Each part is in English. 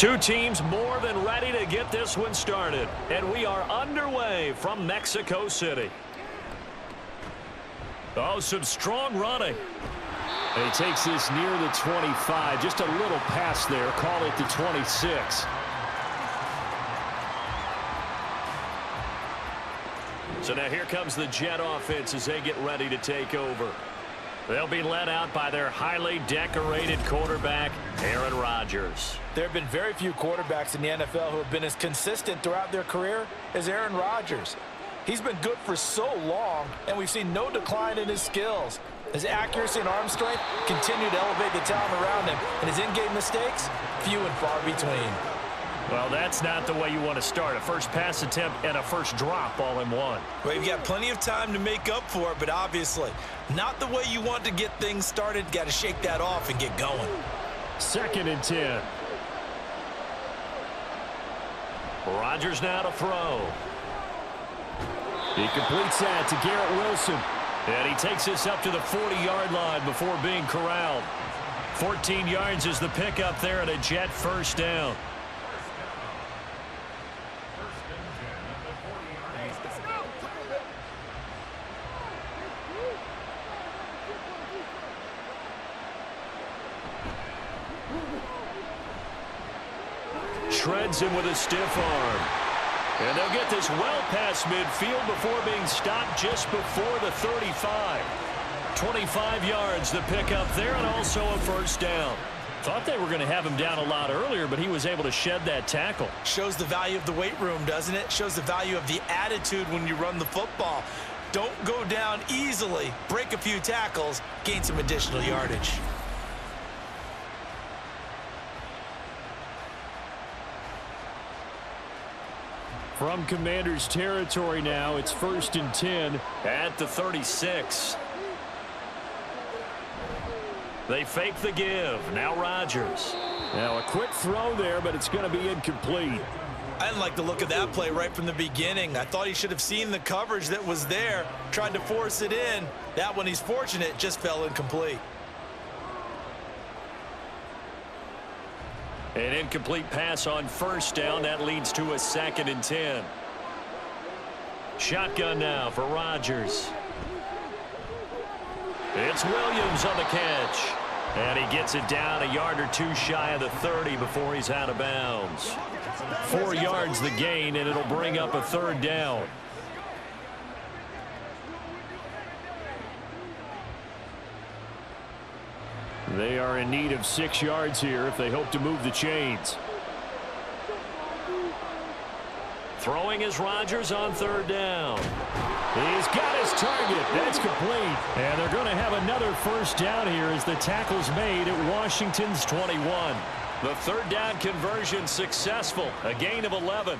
Two teams more than ready to get this one started. And we are underway from Mexico City. Oh, some strong running. And he takes this near the 25. Just a little pass there. Call it the 26. So now here comes the Jet offense as they get ready to take over. They'll be led out by their highly decorated quarterback, Aaron Rodgers. There have been very few quarterbacks in the NFL who have been as consistent throughout their career as Aaron Rodgers. He's been good for so long, and we've seen no decline in his skills. His accuracy and arm strength continue to elevate the talent around him, and his in-game mistakes, few and far between. Well, that's not the way you want to start. A first pass attempt and a first drop all in one. Well, you've got plenty of time to make up for it, but obviously not the way you want to get things started. Got to shake that off and get going. 2nd and 10. Rodgers now to throw. He completes that to Garrett Wilson. And he takes this up to the 40-yard line before being corralled. 14 yards is the pickup there and a Jet first down. Shreds him with a stiff arm. And they'll get this well past midfield before being stopped just before the 35. 25 yards the pickup there and also a first down. Thought they were going to have him down a lot earlier, but he was able to shed that tackle. Shows the value of the weight room, doesn't it? Shows the value of the attitude when you run the football. Don't go down easily. Break a few tackles. Gain some additional yardage. From Commander's territory now, it's 1st and 10. At the 36. They fake the give. Now Rodgers. Now a quick throw there, but it's going to be incomplete. I didn't like the look of that play right from the beginning. I thought he should have seen the coverage that was there, tried to force it in. That one, he's fortunate, just fell incomplete. An incomplete pass on first down. That leads to a 2nd and 10. Shotgun now for Rodgers. It's Williams on the catch. And he gets it down a yard or two shy of the 30 before he's out of bounds. 4 yards the gain, and it'll bring up a 3rd down. They are in need of 6 yards here if they hope to move the chains. Throwing is Rodgers on 3rd down. He's got his target. That's complete. And they're going to have another first down here as the tackle's made at Washington's 21. The 3rd down conversion successful. A gain of 11.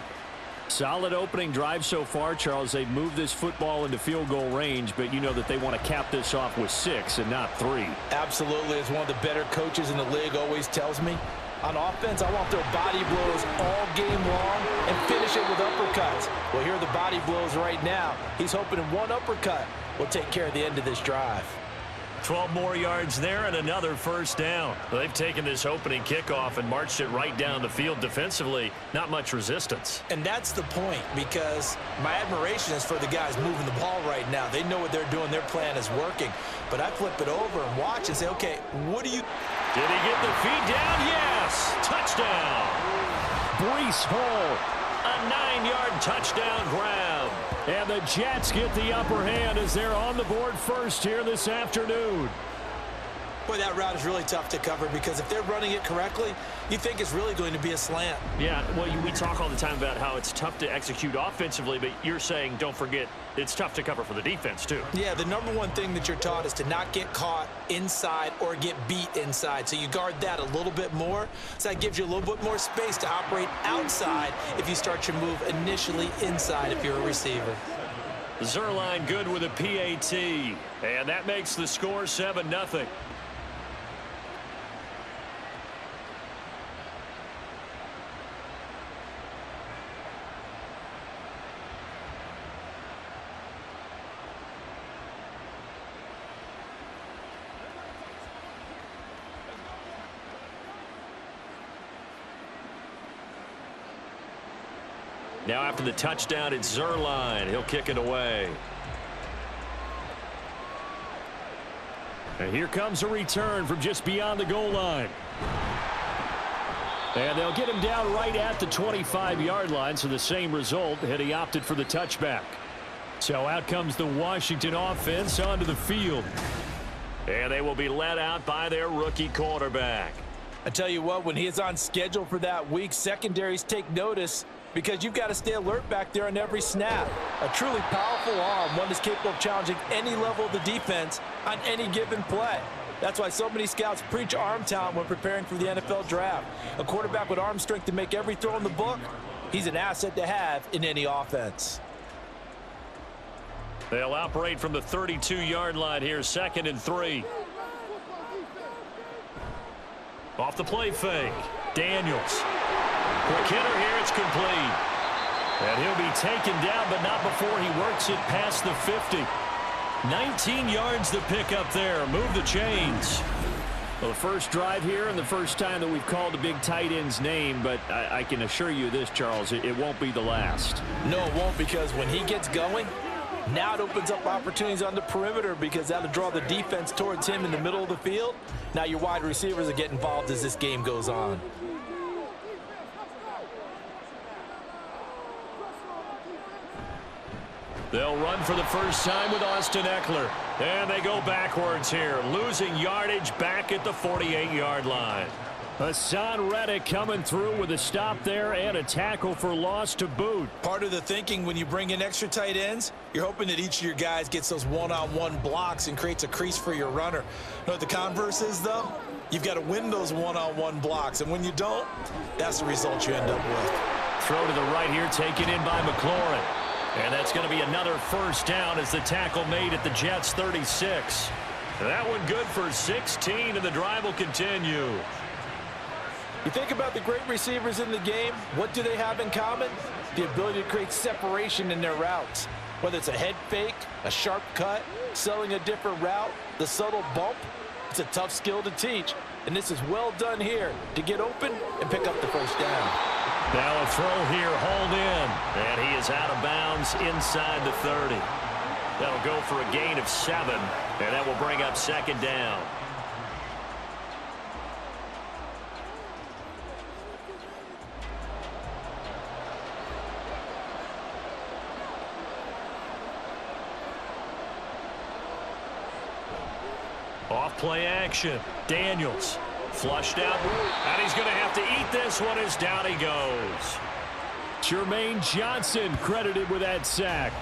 Solid opening drive so far, Charles. They've moved this football into field goal range, but you know that they want to cap this off with 6 and not 3. Absolutely. As one of the better coaches in the league always tells me, on offense, I want their body blows all game long and finish it with uppercuts. Well, here are the body blows right now. He's hoping in one uppercut will take care of the end of this drive. 12 more yards there and another first down. They've taken this opening kickoff and marched it right down the field defensively. Not much resistance. And that's the point, because my admiration is for the guys moving the ball right now. They know what they're doing. Their plan is working. But I flip it over and watch and say, okay, what do you... Did he get the feed down? Yes! Touchdown! Breece Hall. A 9-yard touchdown grab. And the Jets get the upper hand as they're on the board first here this afternoon. Boy, that route is really tough to cover, because if they're running it correctly, you think it's really going to be a slant. Yeah, well, we talk all the time about how it's tough to execute offensively, but you're saying, don't forget, it's tough to cover for the defense, too. Yeah, the number one thing that you're taught is to not get caught inside or get beat inside. So you guard that a little bit more. So that gives you a little bit more space to operate outside if you start your move initially inside if you're a receiver. Zerline good with a PAT, and that makes the score 7-0. Now after the touchdown, it's Zerline. He'll kick it away. And here comes a return from just beyond the goal line. And they'll get him down right at the 25-yard line, so the same result had he opted for the touchback. So out comes the Washington offense onto the field. And they will be led out by their rookie quarterback. I tell you what, when he is on schedule for that week, secondaries take notice because you've got to stay alert back there on every snap. A truly powerful arm, one that's capable of challenging any level of the defense on any given play. That's why so many scouts preach arm talent when preparing for the NFL draft. A quarterback with arm strength to make every throw in the book, he's an asset to have in any offense. They'll operate from the 32-yard line here, 2nd and 3. Off the play fake. Daniels. Quick hitter here, it's complete. And he'll be taken down, but not before he works it past the 50. 19 yards to pick up there. Move the chains. Well, the first drive here and the first time that we've called a big tight end's name, but I can assure you this, Charles, it won't be the last. No, it won't, because when he gets going, now it opens up opportunities on the perimeter because that'll draw the defense towards him in the middle of the field. Now your wide receivers will get involved as this game goes on. They'll run for the first time with Austin Eckler. And they go backwards here, losing yardage back at the 48-yard line. Hassan Reddick coming through with a stop there and a tackle for loss to boot. Part of the thinking when you bring in extra tight ends, you're hoping that each of your guys gets those one-on-one blocks and creates a crease for your runner. You know what the converse is, though? You've got to win those one-on-one blocks, and when you don't, that's the result you end up with. Throw to the right here, taken in by McLaurin. And that's going to be another first down as the tackle made at the Jets' 36. That one good for 16, and the drive will continue. You think about the great receivers in the game, what do they have in common? The ability to create separation in their routes. Whether it's a head fake, a sharp cut, selling a different route, the subtle bump, it's a tough skill to teach. And this is well done here to get open and pick up the first down. Now a throw here, hauled in, and he is out of bounds inside the 30. That'll go for a gain of 7, and that will bring up 2nd down. Off play action. Daniels flushed out, and he's going to have to eat this one as down he goes. Jermaine Johnson credited with that sack.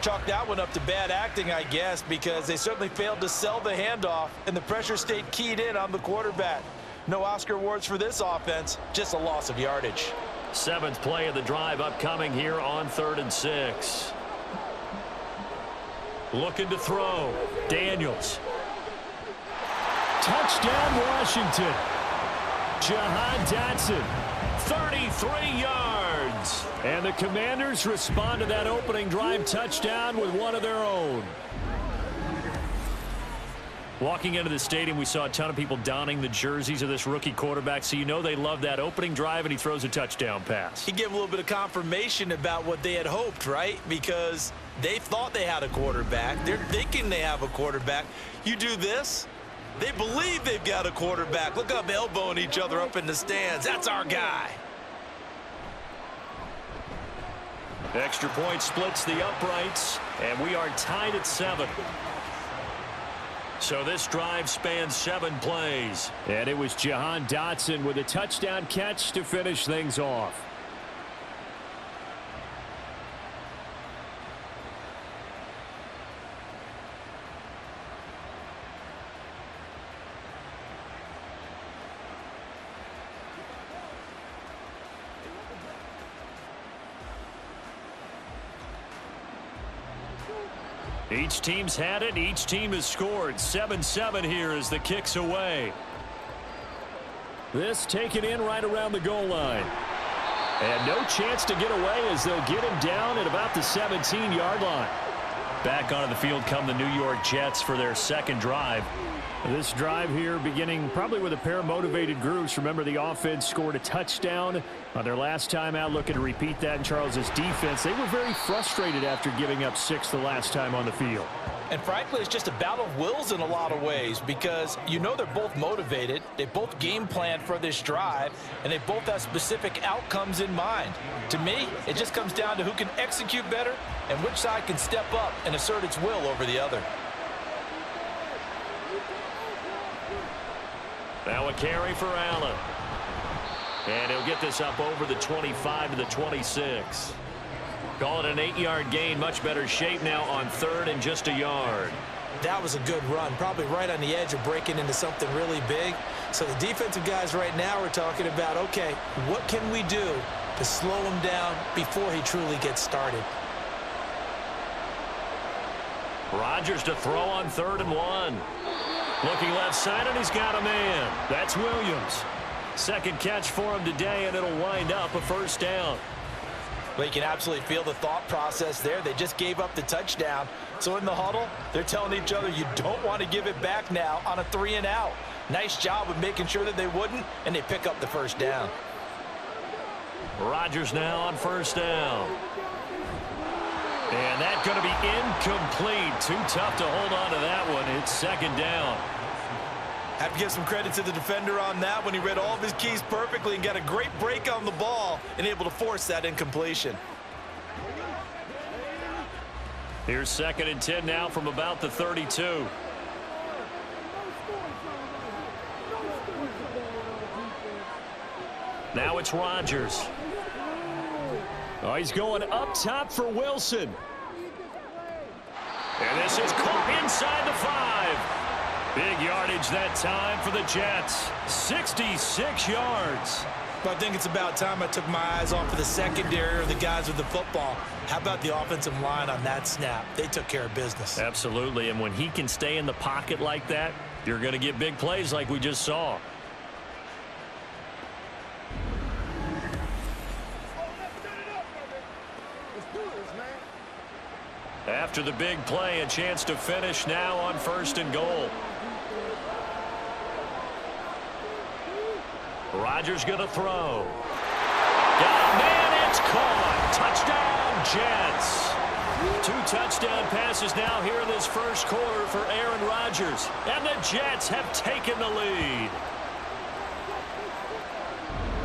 Chalk that one up to bad acting, I guess, because they certainly failed to sell the handoff, and the pressure stayed keyed in on the quarterback. No Oscar awards for this offense, just a loss of yardage. 7th play of the drive upcoming here on 3rd and 6. Looking to throw. Daniels. Touchdown, Washington. Jahan Dotson, 33 yards. And the Commanders respond to that opening drive touchdown with one of their own. Walking into the stadium, we saw a ton of people donning the jerseys of this rookie quarterback, so you know they love that opening drive, and he throws a touchdown pass. He gave a little bit of confirmation about what they had hoped, right? Because they thought they had a quarterback. They're thinking they have a quarterback. You do this, they believe they've got a quarterback. Look up, elbowing each other up in the stands. That's our guy. Extra point splits the uprights, and we are tied at 7. So this drive spans 7 plays. And it was Jahan Dotson with a touchdown catch to finish things off. Each team's had it. Each team has scored. 7-7 here as the kick's away. This taken in right around the goal line. And no chance to get away as they'll get him down at about the 17-yard line. Back onto the field come the New York Jets for their second drive. This drive here beginning probably with a pair of motivated groups. Remember, the offense scored a touchdown on their last time out, looking to repeat that in Charles's defense. They were very frustrated after giving up 6 the last time on the field. And frankly, it's just a battle of wills in a lot of ways because you know they're both motivated. They both game planned for this drive, and they both have specific outcomes in mind. To me, it just comes down to who can execute better and which side can step up and assert its will over the other. Now a carry for Allen. And he'll get this up over the 25 to the 26. Call it an 8-yard gain. Much better shape now on 3rd and just a yard. That was a good run, probably right on the edge of breaking into something really big. So the defensive guys right now are talking about, okay, what can we do to slow him down before he truly gets started? Rodgers to throw on 3rd and 1. Looking left side, and he's got a man. That's Williams. Second catch for him today, and it'll wind up a first down. Well, you can absolutely feel the thought process there. They just gave up the touchdown. So in the huddle, they're telling each other, you don't want to give it back now on a 3-and-out. Nice job of making sure that they wouldn't, and they pick up the first down. Rodgers now on first down. And that's going to be incomplete. Too tough to hold on to that one. It's second down. Have to give some credit to the defender on that when he read all of his keys perfectly and got a great break on the ball and able to force that incompletion. Here's 2nd and 10 now from about the 32. Now it's Rodgers. Oh, he's going up top for Wilson. And this is caught inside the 5. Big yardage that time for the Jets. 66 yards. But I think it's about time I took my eyes off of the secondary or the guys with the football. How about the offensive line on that snap? They took care of business. Absolutely, and when he can stay in the pocket like that, you're going to get big plays like we just saw. After the big play, a chance to finish now on 1st and goal. Rodgers going to throw. Got a man, it's caught. Touchdown, Jets. 2 touchdown passes now here in this first quarter for Aaron Rodgers. And the Jets have taken the lead.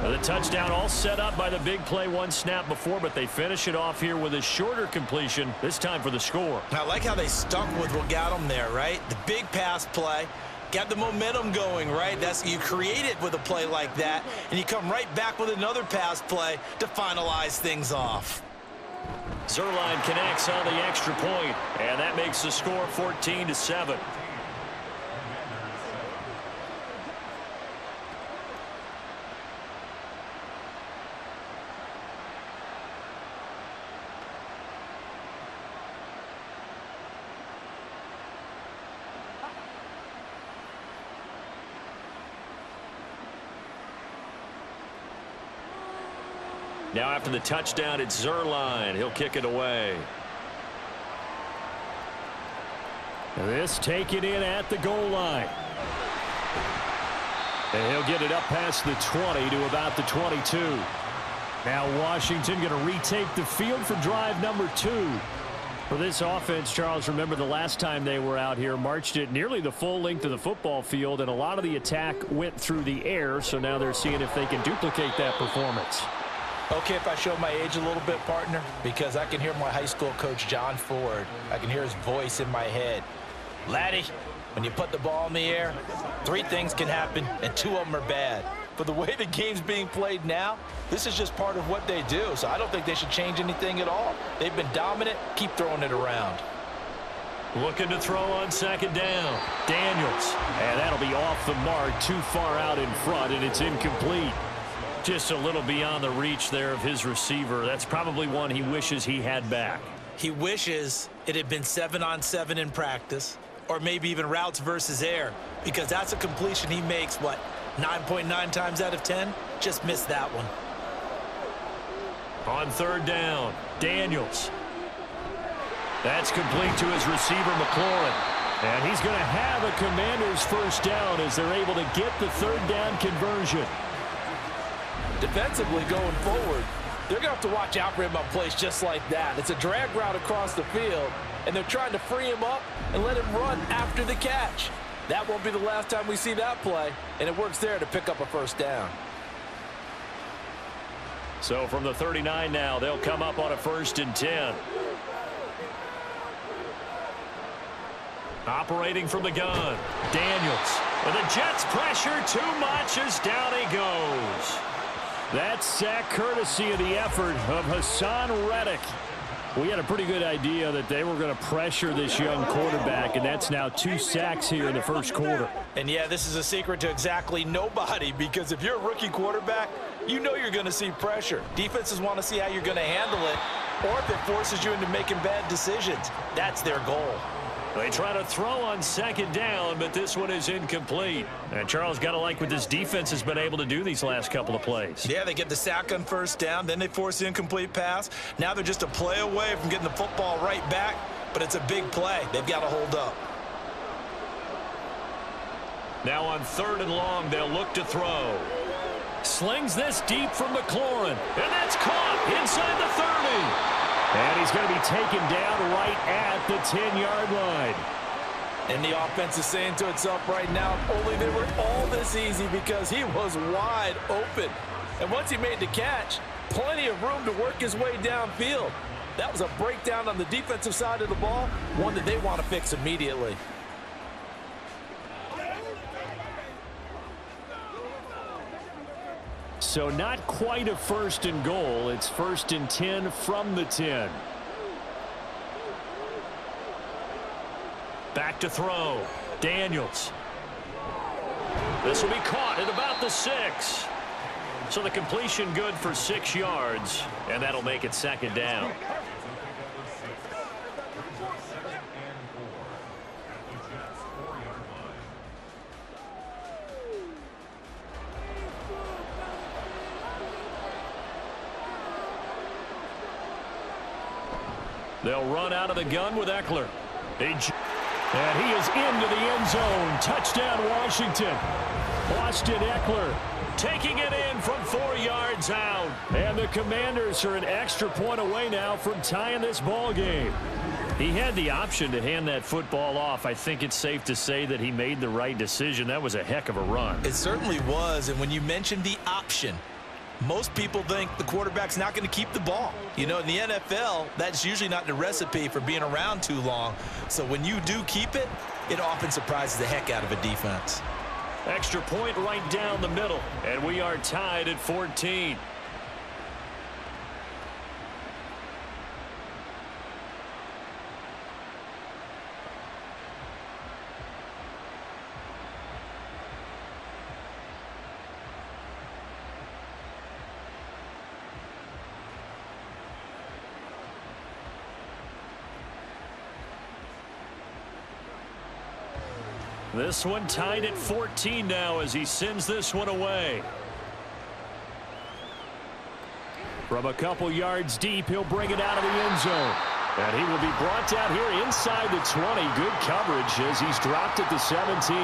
The touchdown all set up by the big play 1 snap before, but they finish it off here with a shorter completion, this time for the score. I like how they stuck with what got them there, right? The big pass play. Got the momentum going, right? That's you create it with a play like that, and you come right back with another pass play to finalize things off. Zuerlein connects on the extra point, and that makes the score 14-7. Now after the touchdown, it's Zuerlein. He'll kick it away. This taken in at the goal line. And he'll get it up past the 20 to about the 22. Now Washington going to retake the field for drive number 2. For this offense, Charles, remember the last time they were out here, marched it nearly the full length of the football field, and a lot of the attack went through the air, so now they're seeing if they can duplicate that performance. Okay, if I show my age a little bit, partner, because I can hear my high school coach, John Ford. I can hear his voice in my head. Laddie, when you put the ball in the air, 3 things can happen, and 2 of them are bad. But the way the game's being played now, this is just part of what they do, so I don't think they should change anything at all. They've been dominant. Keep throwing it around. Looking to throw on 2nd down. Daniels. And that'll be off the mark, too far out in front, and it's incomplete. Just a little beyond the reach there of his receiver. That's probably one he wishes he had back. He wishes it had been 7-on-7 in practice, or maybe even routes versus air, because that's a completion he makes, what, 9.9 times out of 10? Just missed that one. On 3rd down, Daniels. That's complete to his receiver, McLaurin. And he's going to have a Commanders first down as they're able to get the third down conversion. Defensively going forward, they're going to have to watch out for him on plays just like that. It's a drag route across the field, and they're trying to free him up and let him run after the catch. That won't be the last time we see that play, and it works there to pick up a first down. So from the 39 now, they'll come up on a 1st and 10. Operating from the gun, Daniels. And the Jets pressure too much as down he goes. That sack courtesy of the effort of Hassan Reddick. We had a pretty good idea that they were going to pressure this young quarterback, and that's now 2 sacks here in the first quarter. And yeah, this is a secret to exactly nobody, because if you're a rookie quarterback, you know you're going to see pressure. Defenses want to see how you're going to handle it, or if it forces you into making bad decisions. That's their goal. They try to throw on 2nd down, but this one is incomplete. And Charles, got to like what this defense has been able to do these last couple of plays. Yeah, they get the sack on 1st down, then they force the incomplete pass. Now they're just a play away from getting the football right back, but it's a big play. They've got to hold up. Now on 3rd and long, they'll look to throw. Slings this deep from McLaurin, and that's caught inside the 30. And he's going to be taken down right at the 10-yard line. And the offense is saying to itself right now, only they were all this easy because he was wide open. And once he made the catch, plenty of room to work his way downfield. That was a breakdown on the defensive side of the ball, one that they want to fix immediately. So not quite a 1st and goal. It's 1st and 10 from the 10. Back to throw. Daniels. This will be caught at about the 6. So the completion good for 6 yards, and that'll make it 2nd down. They'll run out of the gun with Eckler. And he is into the end zone. Touchdown, Washington. Austin Eckler taking it in from 4 yards out. And the Commanders are an extra point away now from tying this ball game. He had the option to hand that football off. I think it's safe to say that he made the right decision. That was a heck of a run. It certainly was. And when you mentioned the option, most people think the quarterback's not going to keep the ball. You know, in the NFL, that's usually not the recipe for being around too long. So when you do keep it, it often surprises the heck out of a defense. Extra point right down the middle, and we are tied at 14. This one tied at 14 now as he sends this one away. From a couple yards deep, he'll bring it out of the end zone. And he will be brought down here inside the 20. Good coverage as he's dropped at the 17.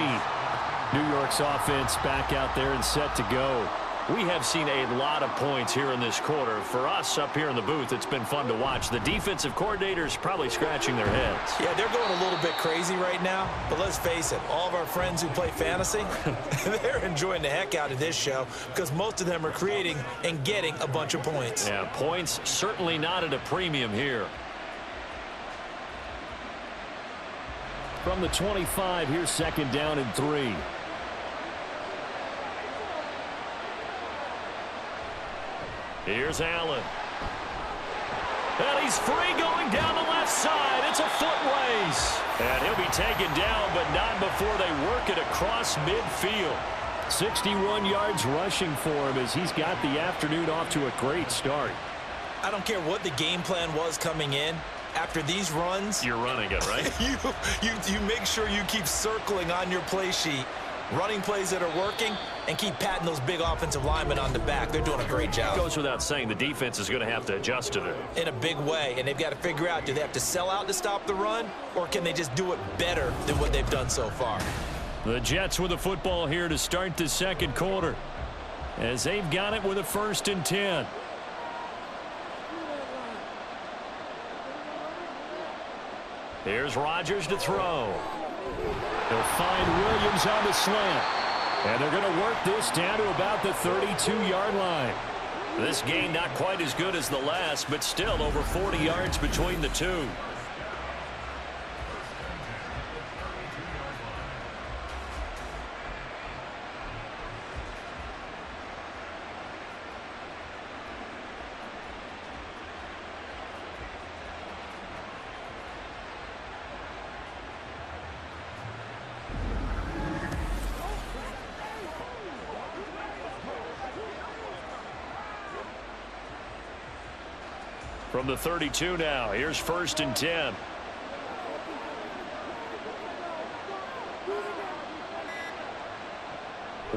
New York's offense back out there and set to go. We have seen a lot of points here in this quarter. For us up here in the booth, it's been fun to watch. The defensive coordinators probably scratching their heads. Yeah, they're going a little bit crazy right now. But let's face it, all of our friends who play fantasy, they're enjoying the heck out of this show because most of them are creating and getting a bunch of points. Yeah, points certainly not at a premium here. From the 25, here's 2nd down and 3. Here's Allen. And he's free going down the left side. It's a foot race. And he'll be taken down, but not before they work it across midfield. 61 yards rushing for him as he's got the afternoon off to a great start. I don't care what the game plan was coming in. After these runs, you're running it, right? you make sure you keep circling on your play sheet, running plays that are working, and keep patting those big offensive linemen on the back. They're doing a great job. It goes without saying the defense is going to have to adjust to it. In a big way, and they've got to figure out, do they have to sell out to stop the run, or can they just do it better than what they've done so far? The Jets with the football here to start the second quarter, as they've got it with a 1st and 10. Here's Rodgers to throw. They'll find Williams on the slant. And they're going to work this down to about the 32-yard line. This game not quite as good as the last, but still over 40 yards between the two. From the 32 now, here's 1st and 10.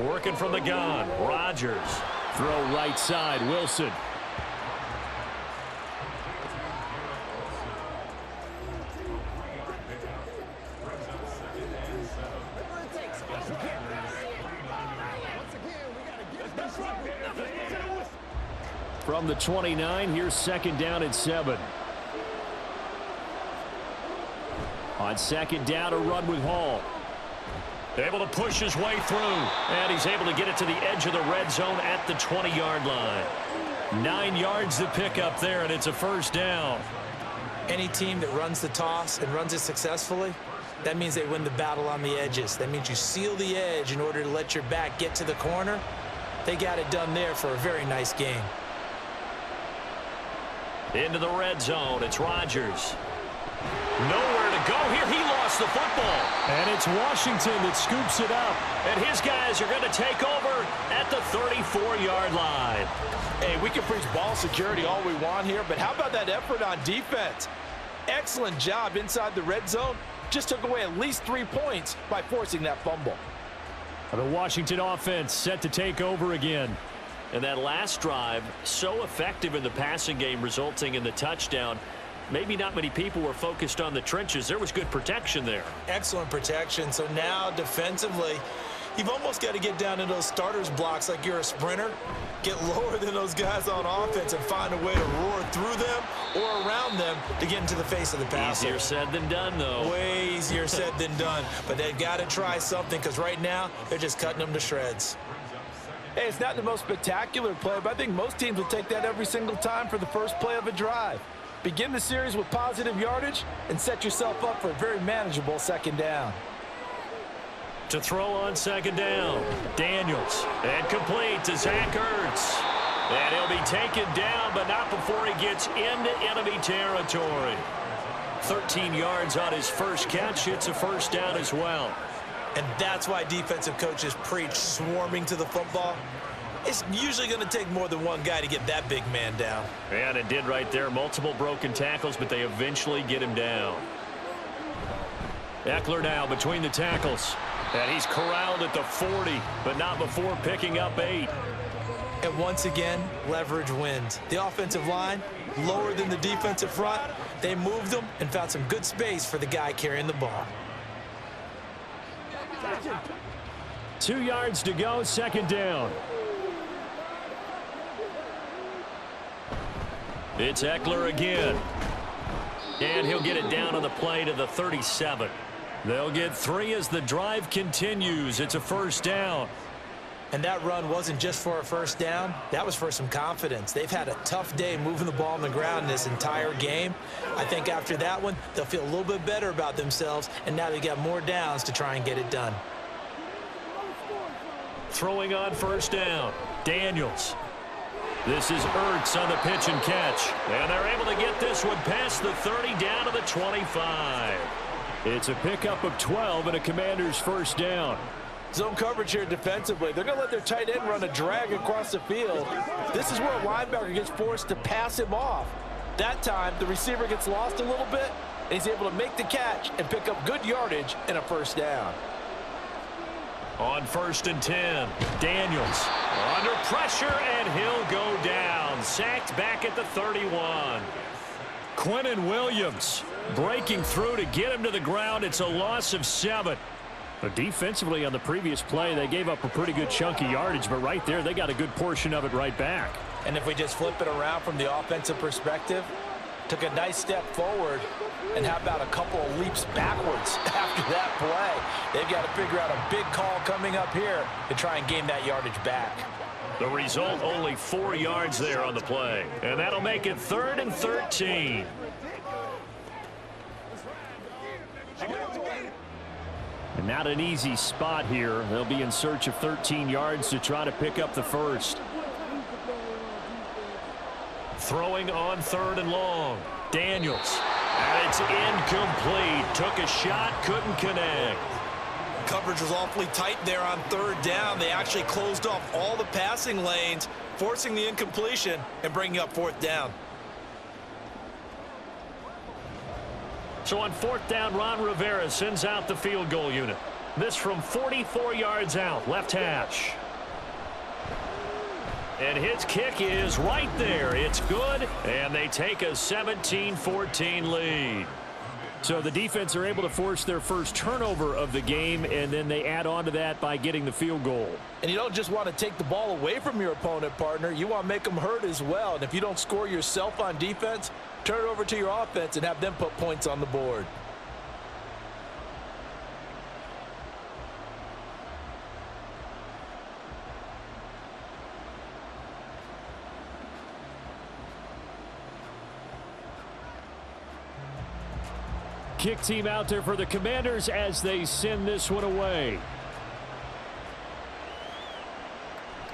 Working from the gun, Rodgers. Throw right side, Wilson. From the 29, here's 2nd down and 7. On 2nd down, a run with Hall. Able to push his way through, and he's able to get it to the edge of the red zone at the 20-yard line. 9 yards to pick up there, and it's a 1st down. Any team that runs the toss and runs it successfully, that means they win the battle on the edges. That means you seal the edge in order to let your back get to the corner. They got it done there for a very nice game. Into the red zone, it's Rodgers. Nowhere to go here. He lost the football. And it's Washington that scoops it up. And his guys are going to take over at the 34-yard line. Hey, we can preach ball security all we want here, but how about that effort on defense? Excellent job inside the red zone. Just took away at least 3 points by forcing that fumble. The Washington offense set to take over again. And that last drive, so effective in the passing game, resulting in the touchdown. Maybe not many people were focused on the trenches. There was good protection there. Excellent protection. So now defensively, you've almost got to get down in those starters blocks like you're a sprinter. Get lower than those guys on offense and find a way to roar through them or around them to get into the face of the passer. Easier said than done, though. Way easier said than done. But they've got to try something, because right now they're just cutting them to shreds. Hey, it's not the most spectacular play, but I think most teams will take that every single time for the first play of a drive. Begin the series with positive yardage and set yourself up for a very manageable 2nd down. To throw on 2nd down, Daniels. And complete to Zach Ertz. And he'll be taken down, but not before he gets into enemy territory. 13 yards on his first catch. It's a 1st down as well. And that's why defensive coaches preach swarming to the football. It's usually going to take more than one guy to get that big man down. And it did right there. Multiple broken tackles, but they eventually get him down. Eckler now between the tackles. And he's corralled at the 40, but not before picking up 8. And once again, leverage wins. The offensive line, lower than the defensive front. They moved them and found some good space for the guy carrying the ball. 2 yards to go, 2nd down. It's Eckler again. And he'll get it down on the play to the 37. They'll get 3 as the drive continues. It's a 1st down. And that run wasn't just for a 1st down. That was for some confidence. They've had a tough day moving the ball on the ground this entire game. I think after that one, they'll feel a little bit better about themselves, and now they got more downs to try and get it done. Throwing on 1st down, Daniels. This is Ertz on the pitch and catch. And they're able to get this one past the 30 down to the 25. It's a pickup of 12 and a Commander's 1st down. Zone coverage here defensively. They're going to let their tight end run a drag across the field. This is where a linebacker gets forced to pass him off. That time, the receiver gets lost a little bit, and he's able to make the catch and pick up good yardage in a 1st down. On 1st and 10, Daniels under pressure, and he'll go down. Sacked back at the 31. Quinnen Williams breaking through to get him to the ground. It's a loss of 7. But defensively on the previous play, they gave up a pretty good chunk of yardage, but right there, they got a good portion of it right back. And if we just flip it around from the offensive perspective, took a nice step forward, and how about a couple of leaps backwards after that play? They've got to figure out a big call coming up here to try and gain that yardage back. The result, only 4 yards there on the play. And that'll make it 3rd and 13. And not an easy spot here. They'll be in search of 13 yards to try to pick up the first. Throwing on 3rd and long. Daniels. And it's incomplete. Took a shot, couldn't connect. Coverage was awfully tight there on 3rd down. They actually closed off all the passing lanes, forcing the incompletion and bringing up 4th down. So on 4th down, Ron Rivera sends out the field goal unit. This from 44 yards out, left hash. And his kick is right there. It's good, and they take a 17-14 lead. So the defense are able to force their first turnover of the game, and then they add on to that by getting the field goal. And you don't just want to take the ball away from your opponent, partner. You want to make them hurt as well. And if you don't score yourself on defense, turn it over to your offense and have them put points on the board. Kick team out there for the Commanders as they send this one away.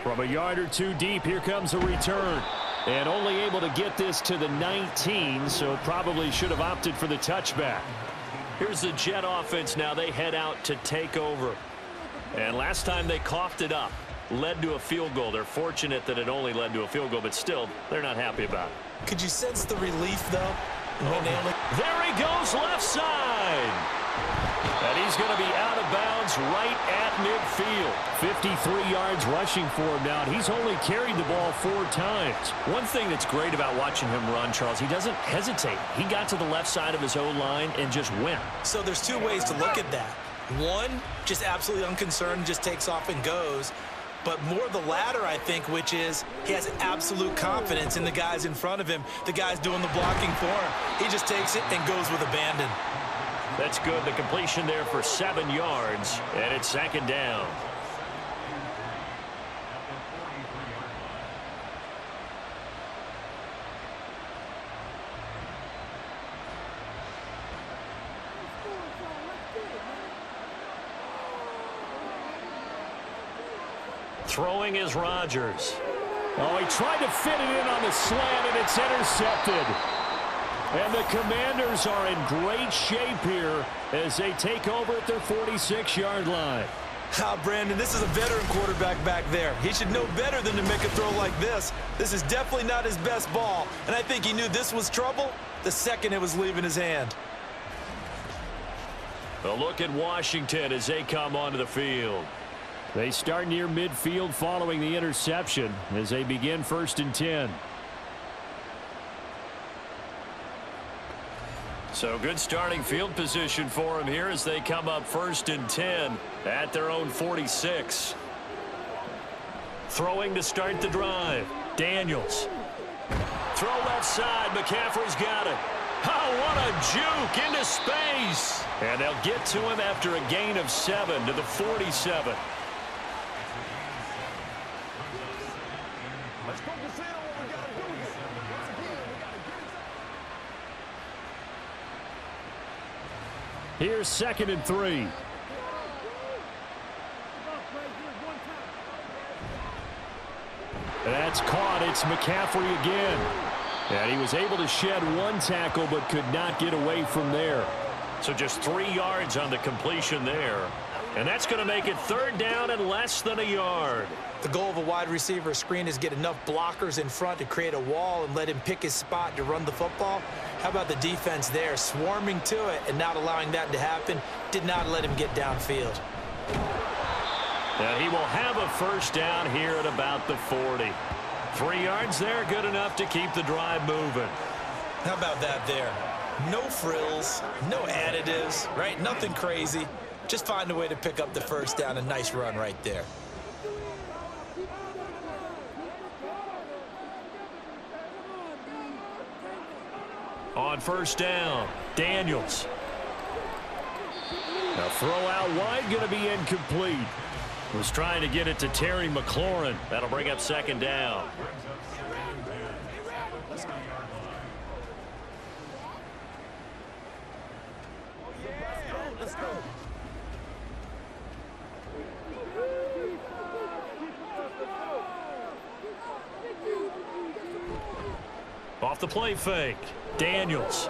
From a yard or two deep, here comes a return. And only able to get this to the 19, so probably should have opted for the touchback. Here's the Jet offense now. They head out to take over. And last time they coughed it up, led to a field goal. They're fortunate that it only led to a field goal, but still, they're not happy about it. Could you sense the relief, though? There he goes, left side. And he's going to be out of bounds right at midfield. 53 yards rushing for him now, and he's only carried the ball 4 times. One thing that's great about watching him run, Charles, he doesn't hesitate. He got to the left side of his O-line and just went. So there's 2 ways to look at that. One, just absolutely unconcerned, just takes off and goes. But more the latter, I think, which is he has absolute confidence in the guys in front of him, the guys doing the blocking for him. He just takes it and goes with abandon. That's good. The completion there for 7 yards, and it's 2nd down. Throwing is Rodgers. Oh, he tried to fit it in on the slant, and it's intercepted. And the Commanders are in great shape here as they take over at their 46-yard line. Brandon, this is a veteran quarterback back there. He should know better than to make a throw like this. This is definitely not his best ball, and I think he knew this was trouble the second it was leaving his hand. A look at Washington as they come onto the field. They start near midfield following the interception as they begin 1st and 10. So good starting field position for them here as they come up 1st and 10 at their own 46. Throwing to start the drive. Daniels. Throw left side. McCaffrey's got it. Oh, what a juke into space. And they'll get to him after a gain of 7 to the 47. Here's 2nd and 3. That's caught. It's McCaffrey again. And he was able to shed 1 tackle but could not get away from there. So just 3 yards on the completion there. And that's going to make it 3rd down and less than a yard. The goal of a wide receiver screen is get enough blockers in front to create a wall and let him pick his spot to run the football. How about the defense there, swarming to it and not allowing that to happen? Did not let him get downfield. And he will have a first down here at about the 40. 3 yards there, good enough to keep the drive moving. How about that there? No frills, no additives, right? Nothing crazy. Just find a way to pick up the first down. A nice run right there. On first down, Daniels. Now throw out wide, going to be incomplete. Was trying to get it to Terry McLaurin. That'll bring up second down. Off the play fake, Daniels.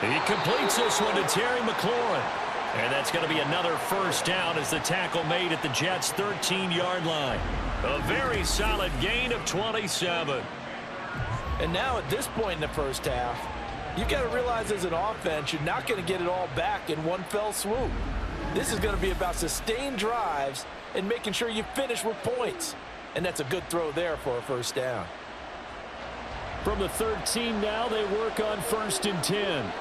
He completes this one to Terry McLaurin. And that's going to be another first down as the tackle made at the Jets' 13-yard line. A very solid gain of 27. And now at this point in the first half, you've got to realize as an offense, you're not going to get it all back in one fell swoop. This is going to be about sustained drives and making sure you finish with points. And that's a good throw there for a first down. From the 13 now, they work on 1st and 10.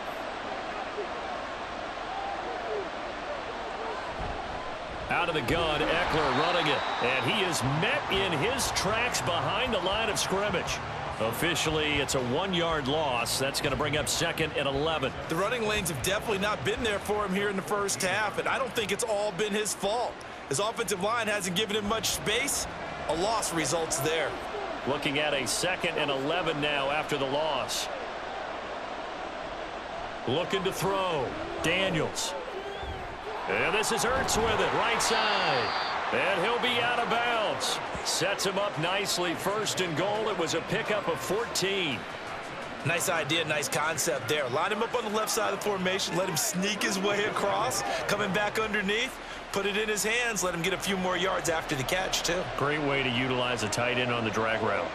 Out of the gun, Eckler running it. And he is met in his tracks behind the line of scrimmage. Officially, it's a 1-yard loss. That's going to bring up 2nd and 11. The running lanes have definitely not been there for him here in the first half, and I don't think it's all been his fault. His offensive line hasn't given him much space. A loss results there. Looking at a 2nd and 11 now after the loss. Looking to throw. Daniels. And this is Ertz with it, right side. And he'll be out of bounds. Sets him up nicely. 1st and goal. It was a pickup of 14. Nice idea, nice concept there. Line him up on the left side of the formation. Let him sneak his way across. Coming back underneath. Put it in his hands. Let him get a few more yards after the catch, too. Great way to utilize a tight end on the drag route.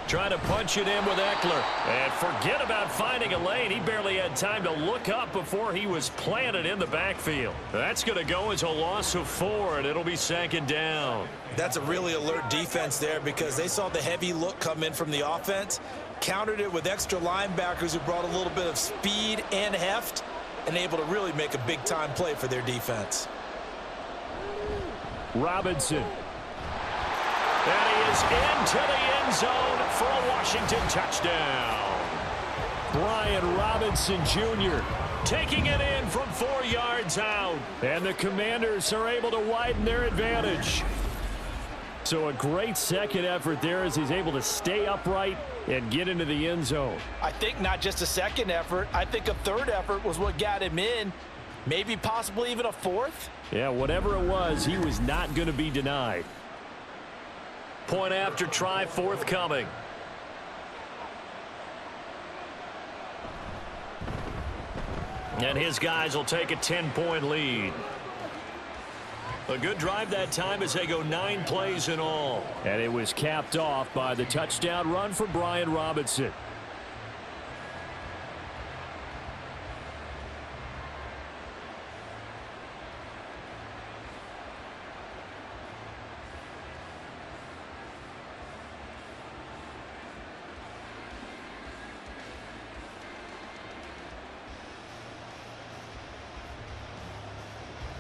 Trying to punch it in with Eckler. And forget about finding a lane. He barely had time to look up before he was planted in the backfield. That's going to go as a loss of 4, and it'll be 2nd down. That's a really alert defense there because they saw the heavy look come in from the offense, countered it with extra linebackers who brought a little bit of speed and heft, and able to really make a big-time play for their defense. Robinson. And he is into the end zone for a Washington touchdown. Brian Robinson Jr. taking it in from 4 yards out. And the Commanders are able to widen their advantage. So a great second effort there as he's able to stay upright and get into the end zone. I think not just a second effort. I think a third effort was what got him in. Maybe possibly even a 4th. Yeah, whatever it was, he was not going to be denied. Point after try forthcoming. And his guys will take a 10-point lead. A good drive that time as they go 9 plays in all. And it was capped off by the touchdown run for Brian Robinson.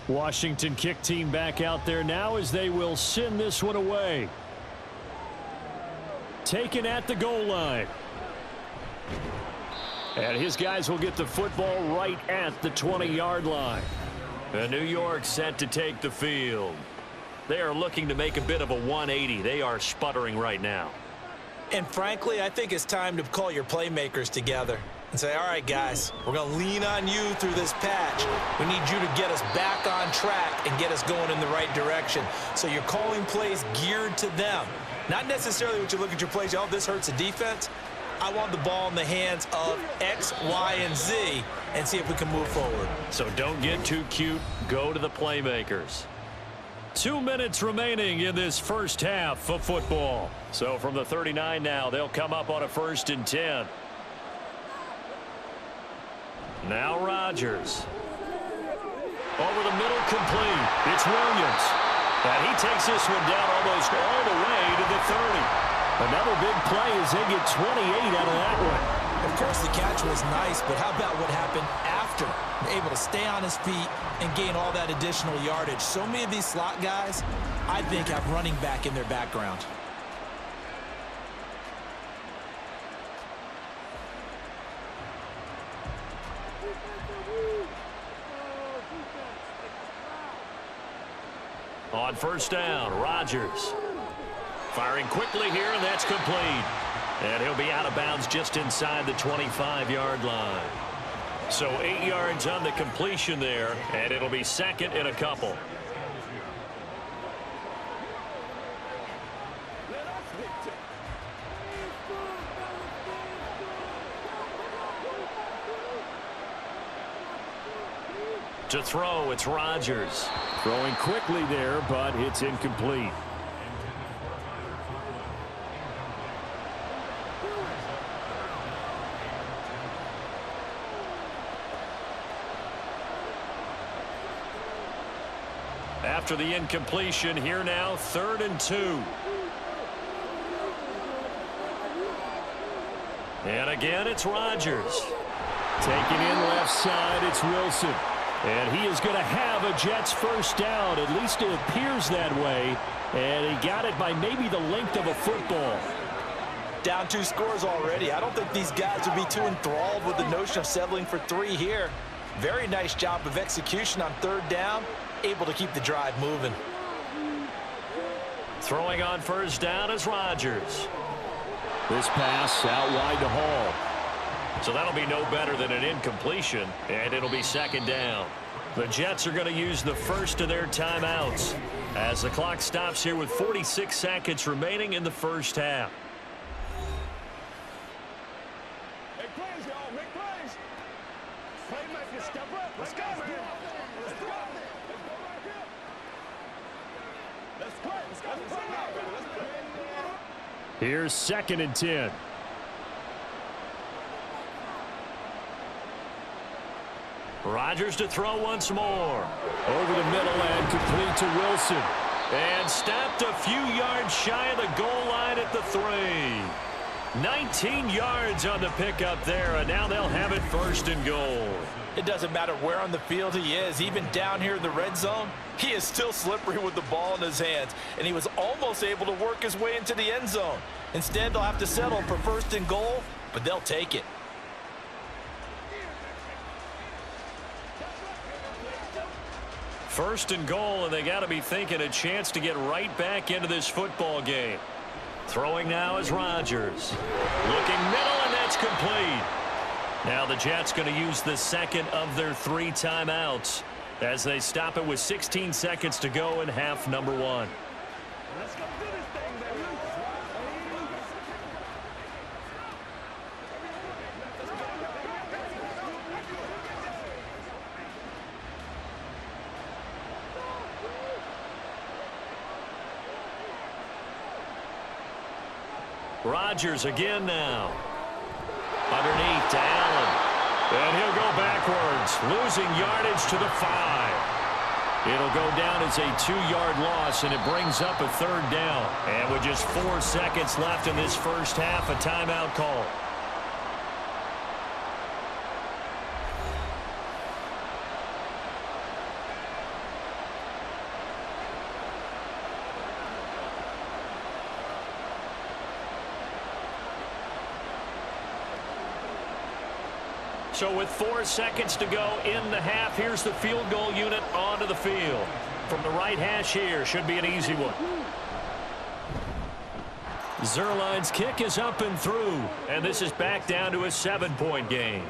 Washington kick team back out there now as they will send this one away. Taken at the goal line. And his guys will get the football right at the 20-yard line. And New York set to take the field. They are looking to make a bit of a 180. They are sputtering right now. And frankly, I think it's time to call your playmakers together and say, all right, guys, we're going to lean on you through this patch. We need you to get us back on track and get us going in the right direction. So you're calling plays geared to them. Not necessarily what you look at your plays, oh, this hurts the defense. I want the ball in the hands of X, Y, and Z and see if we can move forward. So don't get too cute. Go to the playmakers. 2 minutes remaining in this first half of football. So from the 39 now, they'll come up on a 1st and 10. Now Rodgers. Over the middle, complete. It's Williams. And he takes this one down almost all the way to the 30. Another big play as they get 28 out of that one. Of course, the catch was nice, but how about what happened after? Able to stay on his feet and gain all that additional yardage. So many of these slot guys, I think, have running back in their background. On first down, Rodgers. Firing quickly here, and that's complete. And he'll be out of bounds just inside the 25-yard line. So 8 yards on the completion there, and it'll be second and a couple. To throw, it's Rodgers. Throwing quickly there, but it's incomplete. After the incompletion, here now, 3rd and 2. And again, it's Rodgers. Taking in left side, it's Wilson. And he is going to have a Jets first down. At least it appears that way. And he got it by maybe the length of a football. Down 2 scores already. I don't think these guys would be too enthralled with the notion of settling for 3 here. Very nice job of execution on 3rd down. Able to keep the drive moving. Throwing on first down is Rodgers. This pass out wide to Hall. So that'll be no better than an incompletion, and it'll be 2nd down. The Jets are going to use the first of their timeouts as the clock stops here with 46 seconds remaining in the first half. Make plays, y'all. Make plays. Playmakers, step up. Let's go, man. Let's go. Let's play. Let's go. Let's play. Here's 2nd and 10. Rodgers to throw once more. Over the middle and complete to Wilson. And stopped a few yards shy of the goal line at the 3. 19 yards on the pickup there, and now they'll have it 1st and goal. It doesn't matter where on the field he is. Even down here in the red zone, he is still slippery with the ball in his hands, and he was almost able to work his way into the end zone. Instead, they'll have to settle for 1st and goal, but they'll take it. First and goal, and they got to be thinking a chance to get right back into this football game. Throwing now is Rodgers. Looking middle, and that's complete. Now the Jets going to use the 2nd of their 3 timeouts as they stop it with 16 seconds to go in half number 1. Let's go do this thing, baby. Rodgers again now. Underneath to Allen. And he'll go backwards, losing yardage to the 5. It'll go down as a 2-yard loss, and it brings up a 3rd down. And with just 4 seconds left in this first half, a timeout call. So with 4 seconds to go in the half, here's the field goal unit onto the field. From the right hash here, should be an easy one. Zerline's kick is up and through, and this is back down to a 7-point game.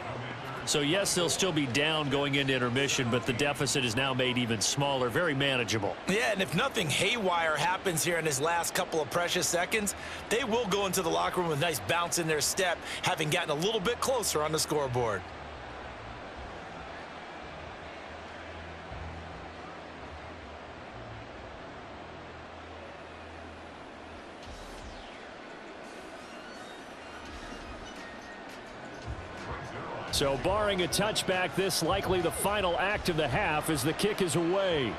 So yes, they'll still be down going into intermission, but the deficit is now made even smaller, very manageable. Yeah, and if nothing haywire happens here in his last couple of precious seconds, they will go into the locker room with a nice bounce in their step, having gotten a little bit closer on the scoreboard. So barring a touchback, this likely the final act of the half as the kick is away.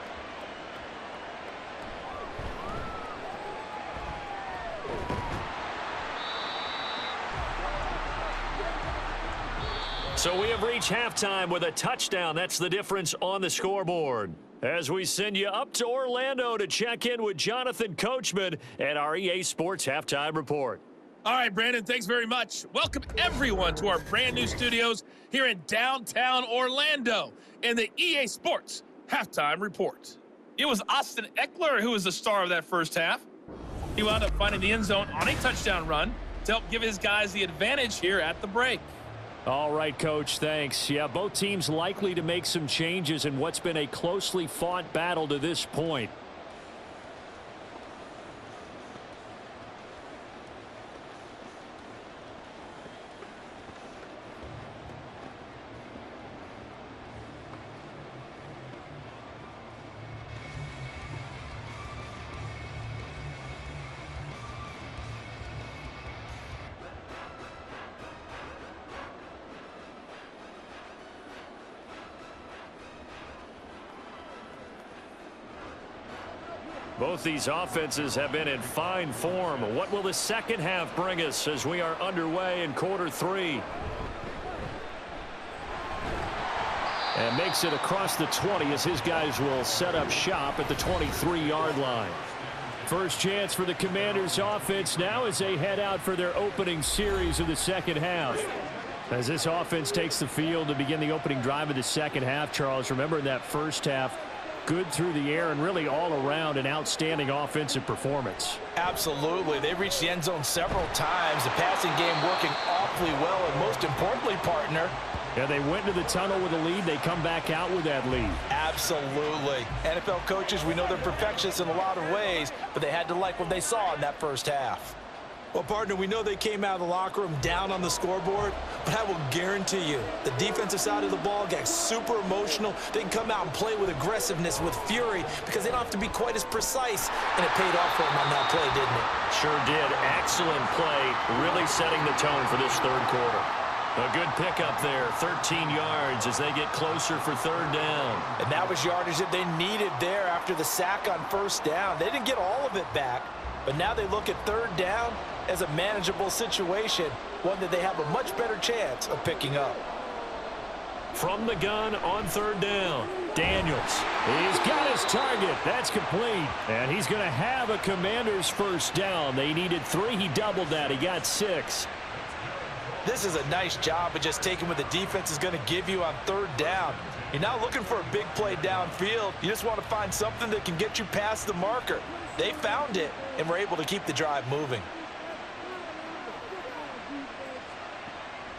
So we have reached halftime with a touchdown. That's the difference on the scoreboard. As we send you up to Orlando to check in with Jonathan Coachman and our EA Sports Halftime Report. All right, Brandon, thanks very much. Welcome, everyone, to our brand new studios here in downtown Orlando in the EA Sports Halftime Report. It was Austin Eckler who was the star of that first half. He wound up finding the end zone on a touchdown run to help give his guys the advantage here at the break. All right, Coach, thanks. Yeah, both teams likely to make some changes in what's been a closely fought battle to this point. Both these offenses have been in fine form. What will the second half bring us as we are underway in quarter three? And makes it across the 20 as his guys will set up shop at the 23-yard line. First chance for the Commanders offense now as they head out for their opening series of the second half. As this offense takes the field to begin the opening drive of the second half, Charles, remember in that first half, good through the air and really all around an outstanding offensive performance. Absolutely. They reached the end zone several times. The passing game working awfully well, and most importantly, partner, yeah, they went to the tunnel with a lead. They come back out with that lead. Absolutely. NFL coaches, we know they're perfectionists in a lot of ways, but they had to like what they saw in that first half. Well, partner, we know they came out of the locker room down on the scoreboard, but I will guarantee you the defensive side of the ball got super emotional. They can come out and play with aggressiveness, with fury, because they don't have to be quite as precise, and it paid off for them on that play, didn't it? Sure did. Excellent play, really setting the tone for this third quarter. A good pickup there, 13 yards as they get closer for third down. And that was yardage that they needed there after the sack on first down. They didn't get all of it back, but now they look at third down as a manageable situation, one that they have a much better chance of picking up. From the gun on third down, Daniels. He's got his target. That's complete. And he's going to have a Commander's first down. They needed 3. He doubled that. He got 6. This is a nice job of just taking what the defense is going to give you on third down. You're not looking for a big play downfield. You just want to find something that can get you past the marker. They found it and were able to keep the drive moving.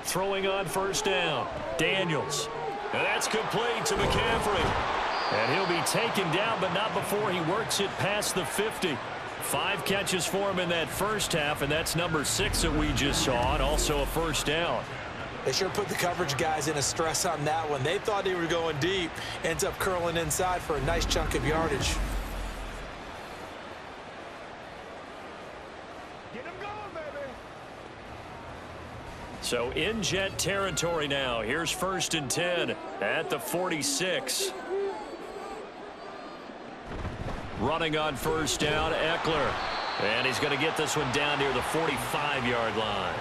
Throwing on first down, Daniels. And that's complete to McCaffrey. And he'll be taken down, but not before he works it past the 50. 5 catches for him in that first half, and that's number 6 that we just saw, and also a first down. They sure put the coverage guys in a stress on that one. They thought they were going deep. Ends up curling inside for a nice chunk of yardage. Get him going, baby. So in Jet territory now. Here's 1st and 10 at the 46. Running on first down, Eckler. And he's going to get this one down near the 45-yard line.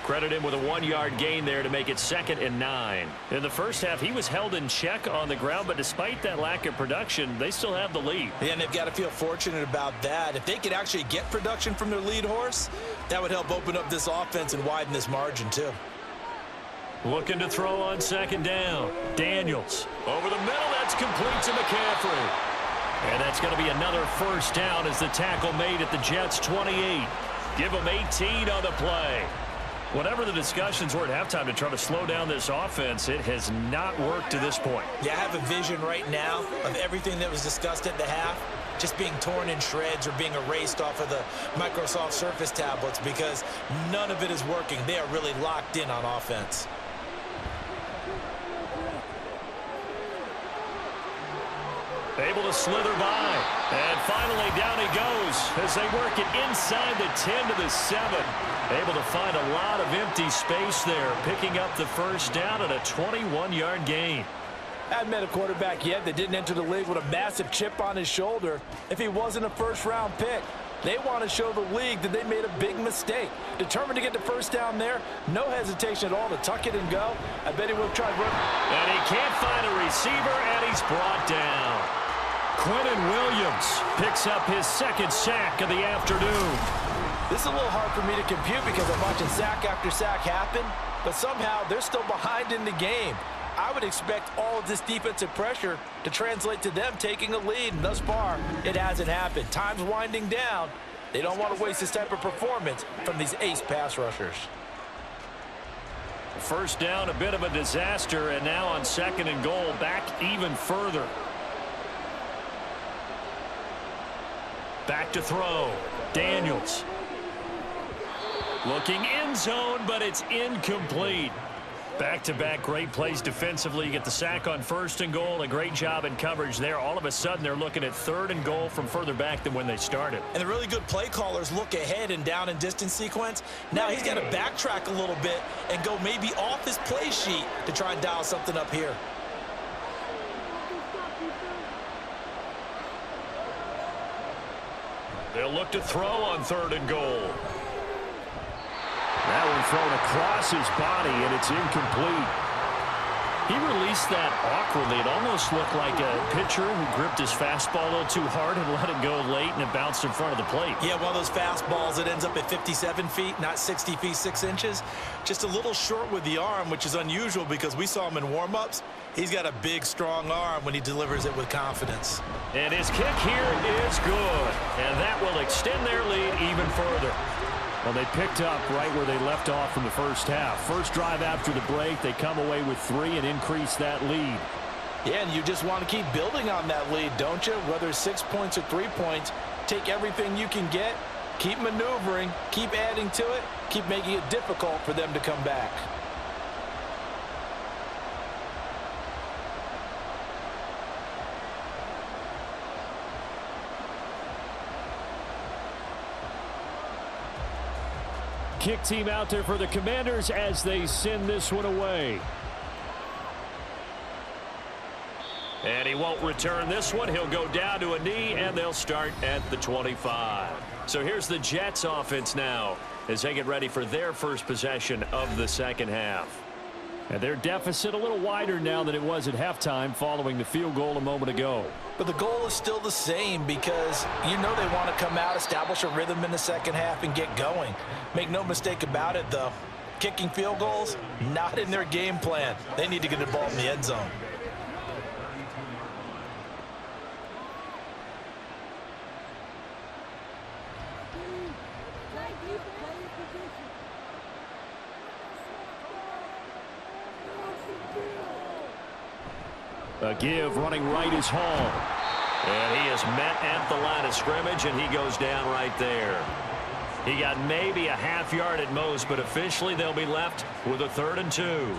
Credit him with a 1-yard gain there to make it 2nd and 9. In the first half, he was held in check on the ground, but despite that lack of production, they still have the lead. Yeah, and they've got to feel fortunate about that. If they could actually get production from their lead horse, that would help open up this offense and widen this margin, too. Looking to throw on 2nd down. Daniels. Over the middle, that's complete to McCaffrey. And that's going to be another first down as the tackle made at the Jets' 28. Give them 18 on the play. Whatever the discussions were at halftime to try to slow down this offense, it has not worked to this point. Yeah, I have a vision right now of everything that was discussed at the half just being torn in shreds or being erased off of the Microsoft Surface tablets because none of it is working. They are really locked in on offense. Able to slither by. And finally down he goes as they work it inside the 10 to the 7. Able to find a lot of empty space there, picking up the first down and a 21-yard gain. I haven't met a quarterback yet that didn't enter the league with a massive chip on his shoulder if he wasn't a first-round pick. They want to show the league that they made a big mistake. Determined to get the first down there, no hesitation at all to tuck it and go. I bet he would have tried running. And he can't find a receiver, and he's brought down. Quentin Williams picks up his second sack of the afternoon. This is a little hard for me to compute because I'm watching sack after sack happen, but somehow they're still behind in the game. I would expect all of this defensive pressure to translate to them taking a lead, and thus far, it hasn't happened. Time's winding down. They don't want to waste this type of performance from these ace pass rushers. First down, a bit of a disaster, and now on 2nd and goal, back even further. Back to throw. Daniels. Looking end zone, but it's incomplete. Back-to-back great plays defensively. You get the sack on 1st and goal. A great job in coverage there. All of a sudden, they're looking at 3rd and goal from further back than when they started. And the really good play callers look ahead and down and distance sequence. Now he's got to backtrack a little bit and go maybe off his play sheet to try and dial something up here. They'll look to throw on 3rd and goal. That one thrown across his body, and it's incomplete. He released that awkwardly. It almost looked like a pitcher who gripped his fastball a little too hard and let it go late, and it bounced in front of the plate. Yeah, one of those fastballs that ends up at 57 feet, not 60 feet, 6 inches. Just a little short with the arm, which is unusual because we saw him in warm-ups. He's got a big, strong arm when he delivers it with confidence. And his kick here is good, and that will extend their lead even further. Well, they picked up right where they left off in the first half. First drive after the break, they come away with 3 and increase that lead. Yeah, and you just want to keep building on that lead, don't you? Whether it's 6 points or 3 points, take everything you can get, keep maneuvering, keep adding to it, keep making it difficult for them to come back. Kick team out there for the Commanders as they send this one away. And he won't return this one. He'll go down to a knee, and they'll start at the 25. So here's the Jets offense now as they get ready for their first possession of the second half. And their deficit a little wider now than it was at halftime following the field goal a moment ago. But the goal is still the same because you know they want to come out, establish a rhythm in the second half, and get going. Make no mistake about it, though. Kicking field goals, not in their game plan. They need to get the ball in the end zone. A give running right is Hall. And he is met at the line of scrimmage, and he goes down right there. He got maybe a half yard at most, but officially they'll be left with a 3rd and 2.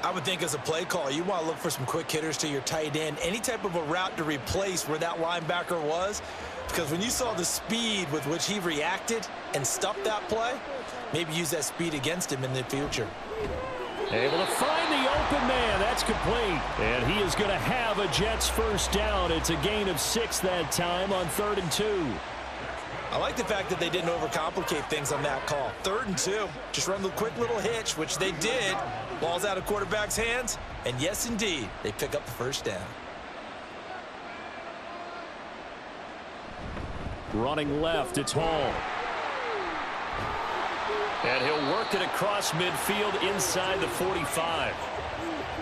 I would think as a play call, you want to look for some quick hitters to your tight end, any type of a route to replace where that linebacker was, because when you saw the speed with which he reacted and stuffed that play, maybe use that speed against him in the future. Able to find the open man. That's complete. And he is going to have a Jets first down. It's a gain of 6 that time on 3rd and 2. I like the fact that they didn't overcomplicate things on that call. 3rd and 2. Just run the quick little hitch, which they did. Ball's out of quarterback's hands. And yes, indeed, they pick up the first down. Running left, it's Hall. And he'll work it across midfield inside the 45.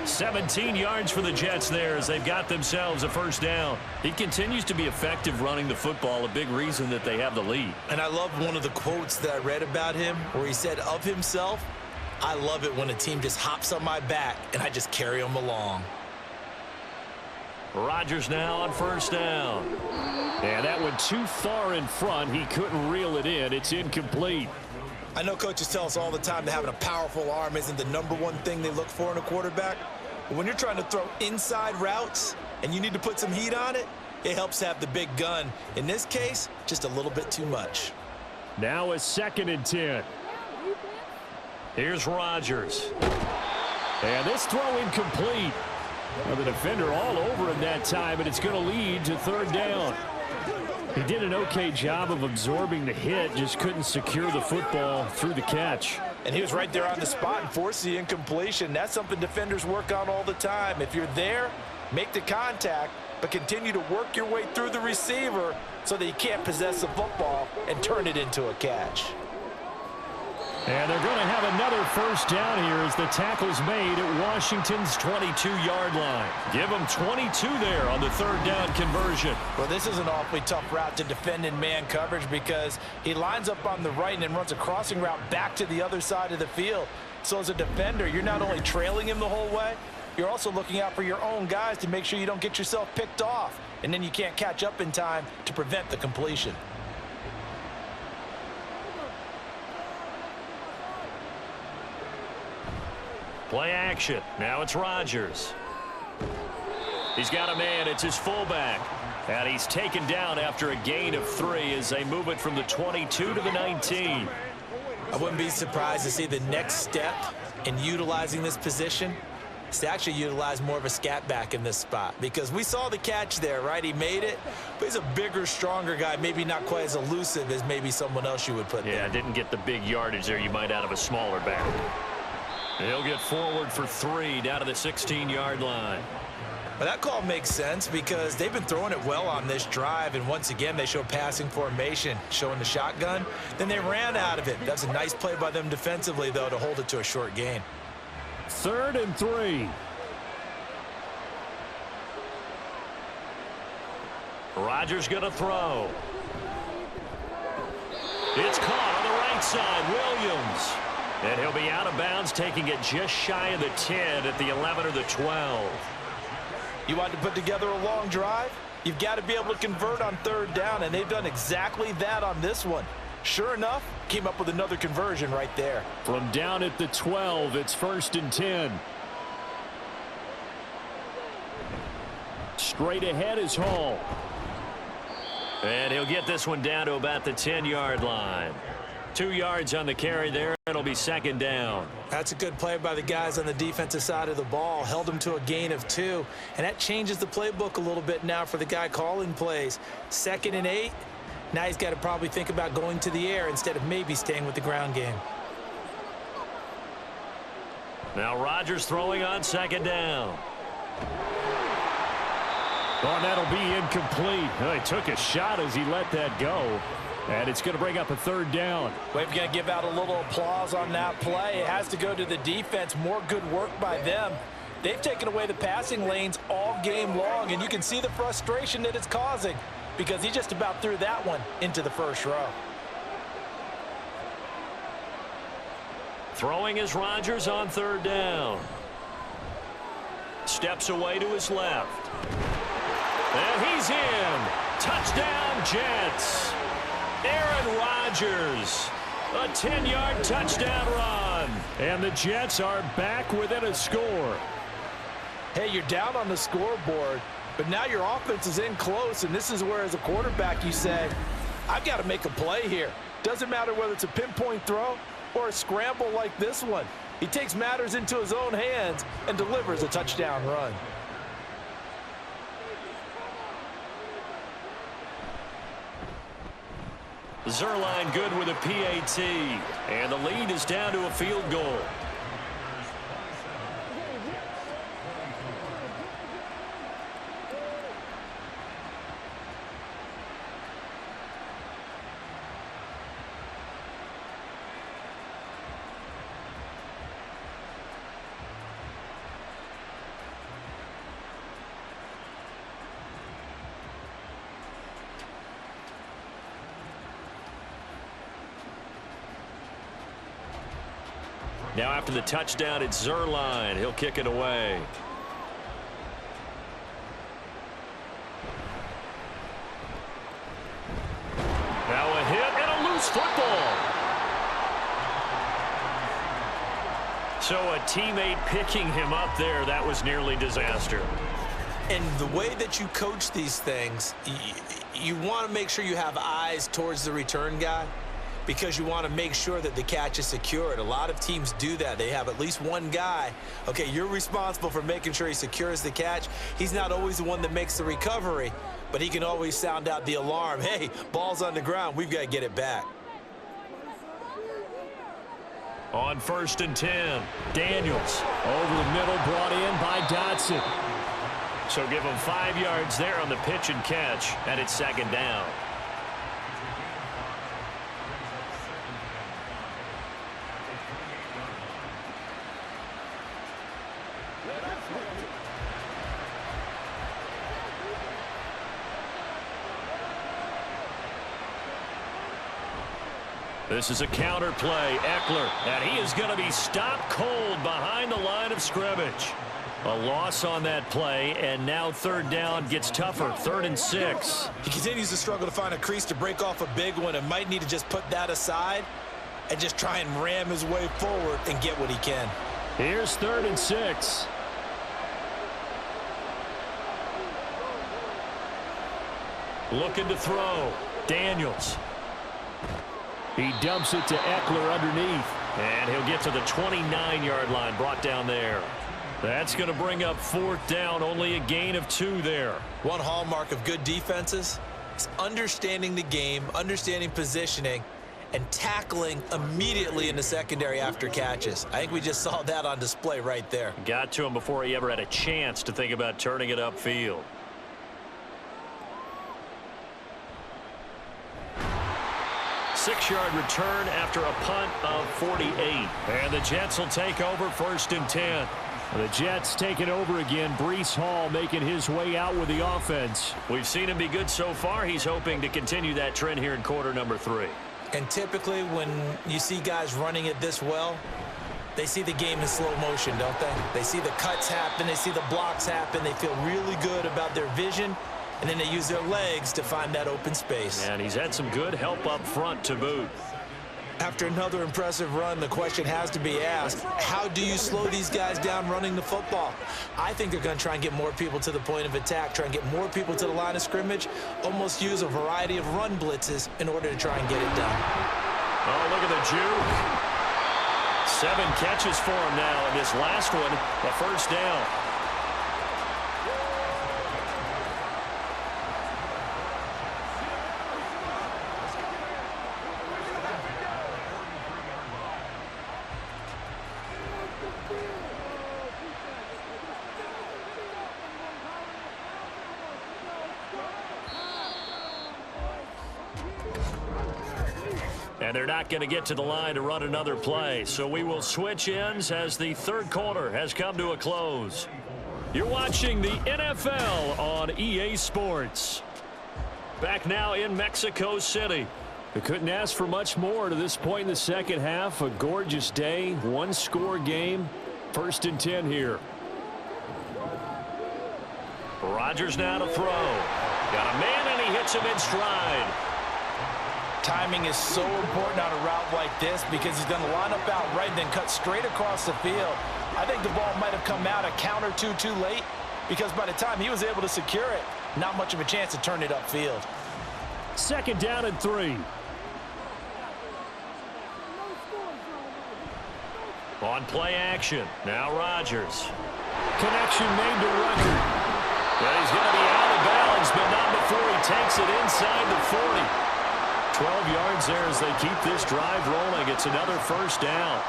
17 yards for the Jets there as they've got themselves a first down. He continues to be effective running the football, a big reason that they have the lead. And I love one of the quotes that I read about him where he said of himself, "I love it when a team just hops on my back and I just carry them along." Rodgers now on first down. And that went too far in front. He couldn't reel it in. It's incomplete. I know coaches tell us all the time that having a powerful arm isn't the #1 thing they look for in a quarterback. But when you're trying to throw inside routes and you need to put some heat on it, it helps have the big gun. In this case, just a little bit too much. Now a 2nd and 10. Here's Rodgers. And this throw incomplete. Well, the defender all over him that time, and it's going to lead to 3rd down. He did an okay job of absorbing the hit, just couldn't secure the football through the catch. And he was right there on the spot and forced the incompletion. That's something defenders work on all the time. If you're there, make the contact, but continue to work your way through the receiver so that you can't possess the football and turn it into a catch. And they're going to have another 1st down here as the tackle's made at Washington's 22-yard line. Give them 22 there on the 3rd down conversion. Well, this is an awfully tough route to defend in man coverage because he lines up on the right and then runs a crossing route back to the other side of the field. So as a defender, you're not only trailing him the whole way, you're also looking out for your own guys to make sure you don't get yourself picked off. And then you can't catch up in time to prevent the completion. Play action. Now it's Rodgers. He's got a man. It's his fullback. And he's taken down after a gain of 3 as they move it from the 22 to the 19. I wouldn't be surprised to see the next step in utilizing this position is to actually utilize more of a scat back in this spot, because we saw the catch there, right? He made it, but he's a bigger, stronger guy, maybe not quite as elusive as maybe someone else you would put there. Yeah, didn't get the big yardage there you might out of a smaller back. He'll get forward for 3 down to the 16-yard line. Well, that call makes sense because they've been throwing it well on this drive, and once again they show passing formation, showing the shotgun. Then they ran out of it. That's a nice play by them defensively, though, to hold it to a short gain. 3rd and 3. Rodgers going to throw. It's caught on the right side. Williams. And he'll be out of bounds, taking it just shy of the 10 at the 11 or the 12. You want to put together a long drive? You've got to be able to convert on 3rd down, and they've done exactly that on this one. Sure enough, came up with another conversion right there. From down at the 12, it's 1st and 10. Straight ahead is Hall. And he'll get this one down to about the 10-yard line. 2 yards on the carry there. It'll be 2nd down. That's a good play by the guys on the defensive side of the ball. Held him to a gain of 2. And that changes the playbook a little bit now for the guy calling plays. 2nd and 8. Now he's got to probably think about going to the air instead of maybe staying with the ground game. Now Rodgers throwing on 2nd down. Oh, and that'll be incomplete. He took a shot as he let that go. And it's going to bring up a 3rd down. We're going to give out a little applause on that play. It has to go to the defense. More good work by them. They've taken away the passing lanes all game long, and you can see the frustration that it's causing because he just about threw that one into the 1st row. Throwing is Rodgers on 3rd down. Steps away to his left. And he's in. Touchdown, Jets. Aaron Rodgers, a 10-yard touchdown run. And the Jets are back within a score. Hey, you're down on the scoreboard, but now your offense is in close, and this is where, as a quarterback, you say, I've got to make a play here. Doesn't matter whether it's a pinpoint throw or a scramble like this one. He takes matters into his own hands and delivers a touchdown run. Zerline good with a PAT, and the lead is down to a field goal. Now after the touchdown, it's Zerline. He'll kick it away. Now a hit and a loose football. So a teammate picking him up there, that was nearly disaster. And the way that you coach these things, you want to make sure you have eyes towards the return guy because you want to make sure that the catch is secured. A lot of teams do that. They have at least one guy. Okay, you're responsible for making sure he secures the catch. He's not always the one that makes the recovery, but he can always sound out the alarm. Hey, ball's on the ground. We've got to get it back. On 1st and 10, Daniels over the middle, brought in by Dotson. So give him 5 yards there on the pitch and catch, and it's 2nd down. This is a counter play. Eckler, and he is going to be stopped cold behind the line of scrimmage. A loss on that play, and now 3rd down gets tougher. 3rd and 6. He continues to struggle to find a crease to break off a big one and might need to just put that aside and just try and ram his way forward and get what he can. Here's 3rd and 6. Looking to throw. Daniels. He dumps it to Eckler underneath, and he'll get to the 29-yard line, brought down there. That's going to bring up 4th down, only a gain of 2 there. One hallmark of good defenses is understanding the game, understanding positioning, and tackling immediately in the secondary after catches. I think we just saw that on display right there. Got to him before he ever had a chance to think about turning it upfield. Six-yard return after a punt of 48. And the Jets will take over 1st and 10. The Jets taking over again. Breece Hall making his way out with the offense. We've seen him be good so far. He's hoping to continue that trend here in quarter number 3. And typically when you see guys running it this well, they see the game in slow motion, don't they? They see the cuts happen. They see the blocks happen. They feel really good about their vision. And then they use their legs to find that open space. And he's had some good help up front to boot. After another impressive run, the question has to be asked, how do you slow these guys down running the football? I think they're going to try and get more people to the point of attack, try and get more people to the line of scrimmage, almost use a variety of run blitzes in order to try and get it done. Oh, look at the juke. 7 catches for him now, and this last one, a 1st down. And they're not going to get to the line to run another play. So we will switch ends as the 3rd quarter has come to a close. You're watching the NFL on EA Sports. Back now in Mexico City. We couldn't ask for much more to this point in the second half. A gorgeous day, 1-score game. 1st and 10 here. Rodgers now to throw. Got a man and he hits him in stride. Timing is so important on a route like this because he's going to line up out right and then cut straight across the field. I think the ball might have come out a count or two too late because by the time he was able to secure it, not much of a chance to turn it upfield. 2nd down and 3. On play action. Now Rodgers. Connection made to Rucker. And he's going to be out of bounds, but not before he takes it inside the 40. 12 yards there as they keep this drive rolling. It's another 1st down.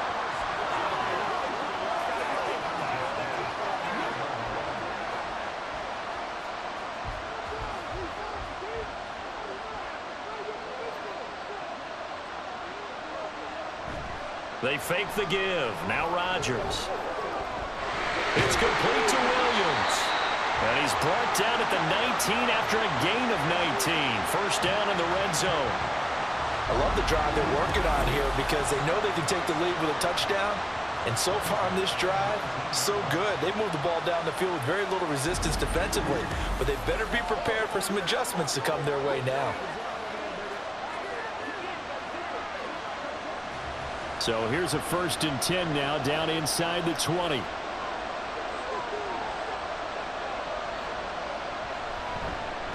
They fake the give. Now Rodgers. It's complete to Williams. And he's brought down at the 19 after a gain of 19. 1st down in the red zone. I love the drive they're working on here because they know they can take the lead with a touchdown. And so far on this drive, so good. They moved the ball down the field with very little resistance defensively. But they better be prepared for some adjustments to come their way now. So here's a 1st and 10 now down inside the 20.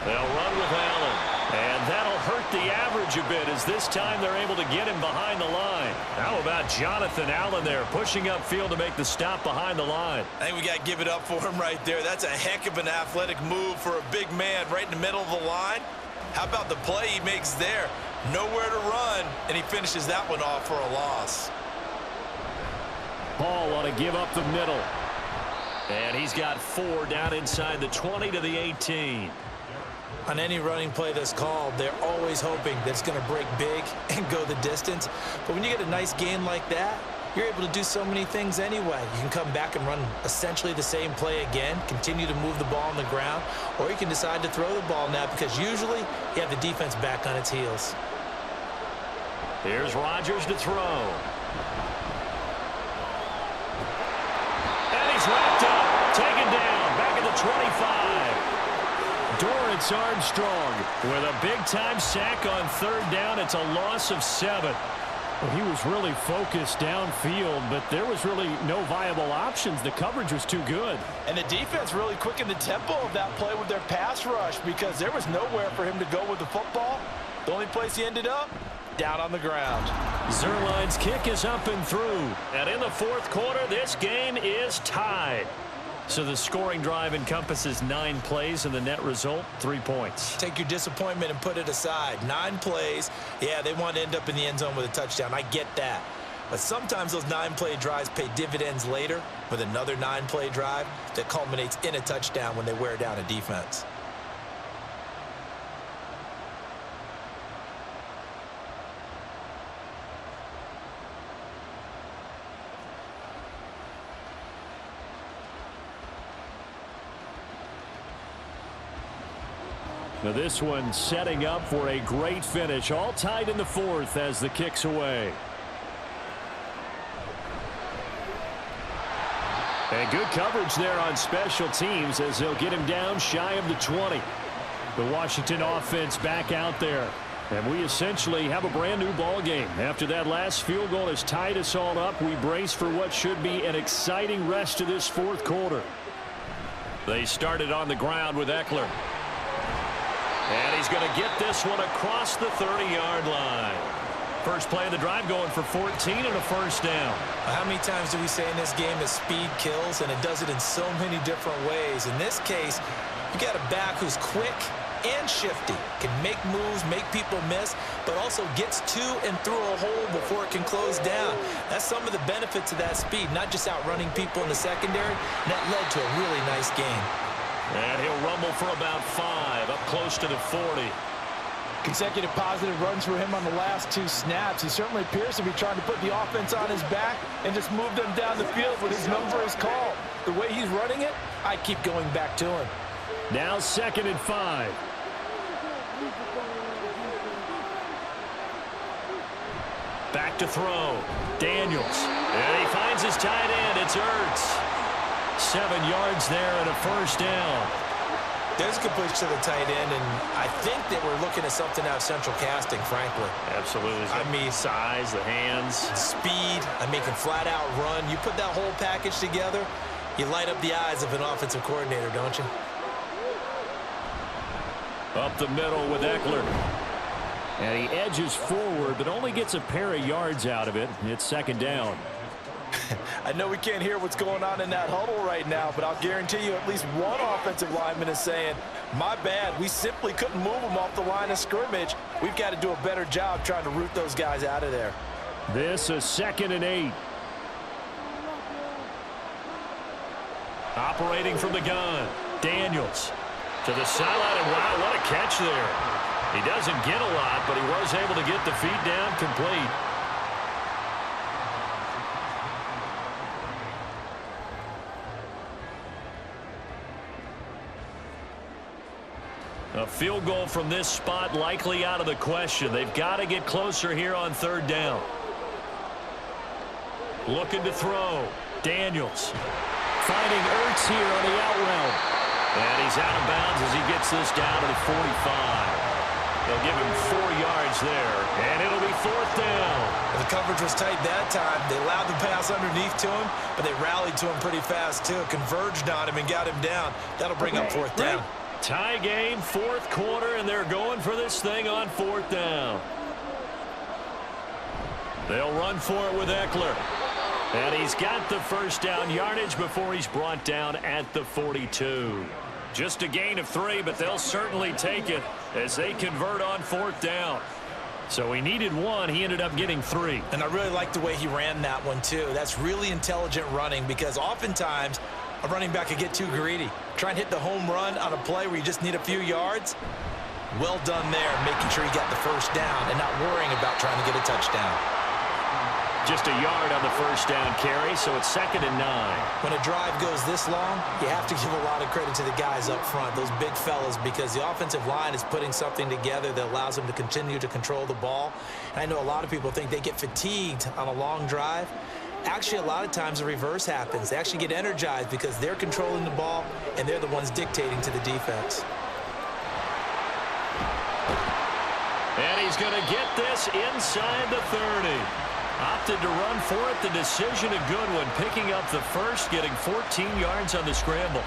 They'll run with Allen. And that'll hurt the average a bit as this time they're able to get him behind the line. How about Jonathan Allen there pushing upfield to make the stop behind the line? I think we got to give it up for him right there. That's a heck of an athletic move for a big man right in the middle of the line. How about the play he makes there? Nowhere to run, and he finishes that one off for a loss. Ball on a give up the middle. And he's got 4 down inside the 20 to the 18. On any running play that's called, they're always hoping that it's going to break big and go the distance. But when you get a nice gain like that, you're able to do so many things anyway. You can come back and run essentially the same play again, continue to move the ball on the ground, or you can decide to throw the ball now because usually you have the defense back on its heels. Here's Rodgers to throw. And he's wrapped up, taken down, back at the 25. Dorrance Armstrong with a big-time sack on 3rd down. It's a loss of 7. Well, he was really focused downfield, but there was really no viable options. The coverage was too good. And the defense really quickened the tempo of that play with their pass rush because there was nowhere for him to go with the football. The only place he ended up, down on the ground. Zerline's kick is up and through. And in the 4th quarter, this game is tied. So the scoring drive encompasses 9 plays, and the net result, 3 points. Take your disappointment and put it aside. 9 plays. Yeah, they want to end up in the end zone with a touchdown. I get that. But sometimes those 9-play drives pay dividends later with another 9-play drive that culminates in a touchdown when they wear down a defense. Now this one setting up for a great finish. All tied in the 4th as the kick's away. And good coverage there on special teams as they'll get him down shy of the 20. The Washington offense back out there. And we essentially have a brand new ball game. After that last field goal has tied us all up, we brace for what should be an exciting rest to this 4th quarter. They started on the ground with Eckler. And he's going to get this one across the 30-yard line. First play of the drive going for 14 and a 1st down. How many times do we say in this game that speed kills, and it does it in so many different ways? In this case, you got a back who's quick and shifty, can make moves, make people miss, but also gets to and through a hole before it can close down. That's some of the benefits of that speed, not just outrunning people in the secondary. And that led to a really nice game. And he'll rumble for about 5, up close to the 40. Consecutive positive runs for him on the last 2 snaps. He certainly appears to be trying to put the offense on his back and just move them down the field when his number is called. The way he's running it, I keep going back to him. Now 2nd and 5. Back to throw. Daniels. And he finds his tight end. It's Ertz. 7 yards there and a 1st down. There's a completion to the tight end, and I think that we're looking at something out of central casting, frankly. Absolutely. I mean, size, the hands. Speed. I mean, can flat out run. You put that whole package together, you light up the eyes of an offensive coordinator, don't you? Up the middle with Eckler. And he edges forward, but only gets a pair of yards out of it. It's 2nd down. I know we can't hear what's going on in that huddle right now, but I'll guarantee you at least one offensive lineman is saying, my bad, we simply couldn't move them off the line of scrimmage. We've got to do a better job trying to root those guys out of there. This is 2nd and 8. Operating from the gun. Daniels to the sideline, and wow, what a catch there. He doesn't get a lot, but he was able to get the feet down complete. A field goal from this spot likely out of the question. They've got to get closer here on 3rd down. Looking to throw. Daniels. Finding Ertz here on the out route. And he's out of bounds as he gets this down to the 45. They'll give him 4 yards there, and it'll be 4th down. The coverage was tight that time. They allowed the pass underneath to him, but they rallied to him pretty fast, too. Converged on him and got him down. That'll bring up 4th down. Tie game, fourth quarter, and they're going for this thing on fourth down. They'll run for it with Eckler. And he's got the first down yardage before he's brought down at the 42. Just a gain of 3, but they'll certainly take it as they convert on fourth down. So he needed 1. He ended up getting 3. And I really like the way he ran that one, too. That's really intelligent running because oftentimes a running back could get too greedy. Try and hit the home run on a play where you just need a few yards. Well done there, making sure he got the first down and not worrying about trying to get a touchdown. Just a yard on the first down carry, so it's 2nd and 9. When a drive goes this long, you have to give a lot of credit to the guys up front, those big fellas, because the offensive line is putting something together that allows them to continue to control the ball. And I know a lot of people think they get fatigued on a long drive. Actually, a lot of times the reverse happens. They actually get energized because they're controlling the ball, and they're the ones dictating to the defense. And he's going to get this inside the 30. Opted to run for it. The decision a good one. Picking up the first, getting 14 yards on the scramble.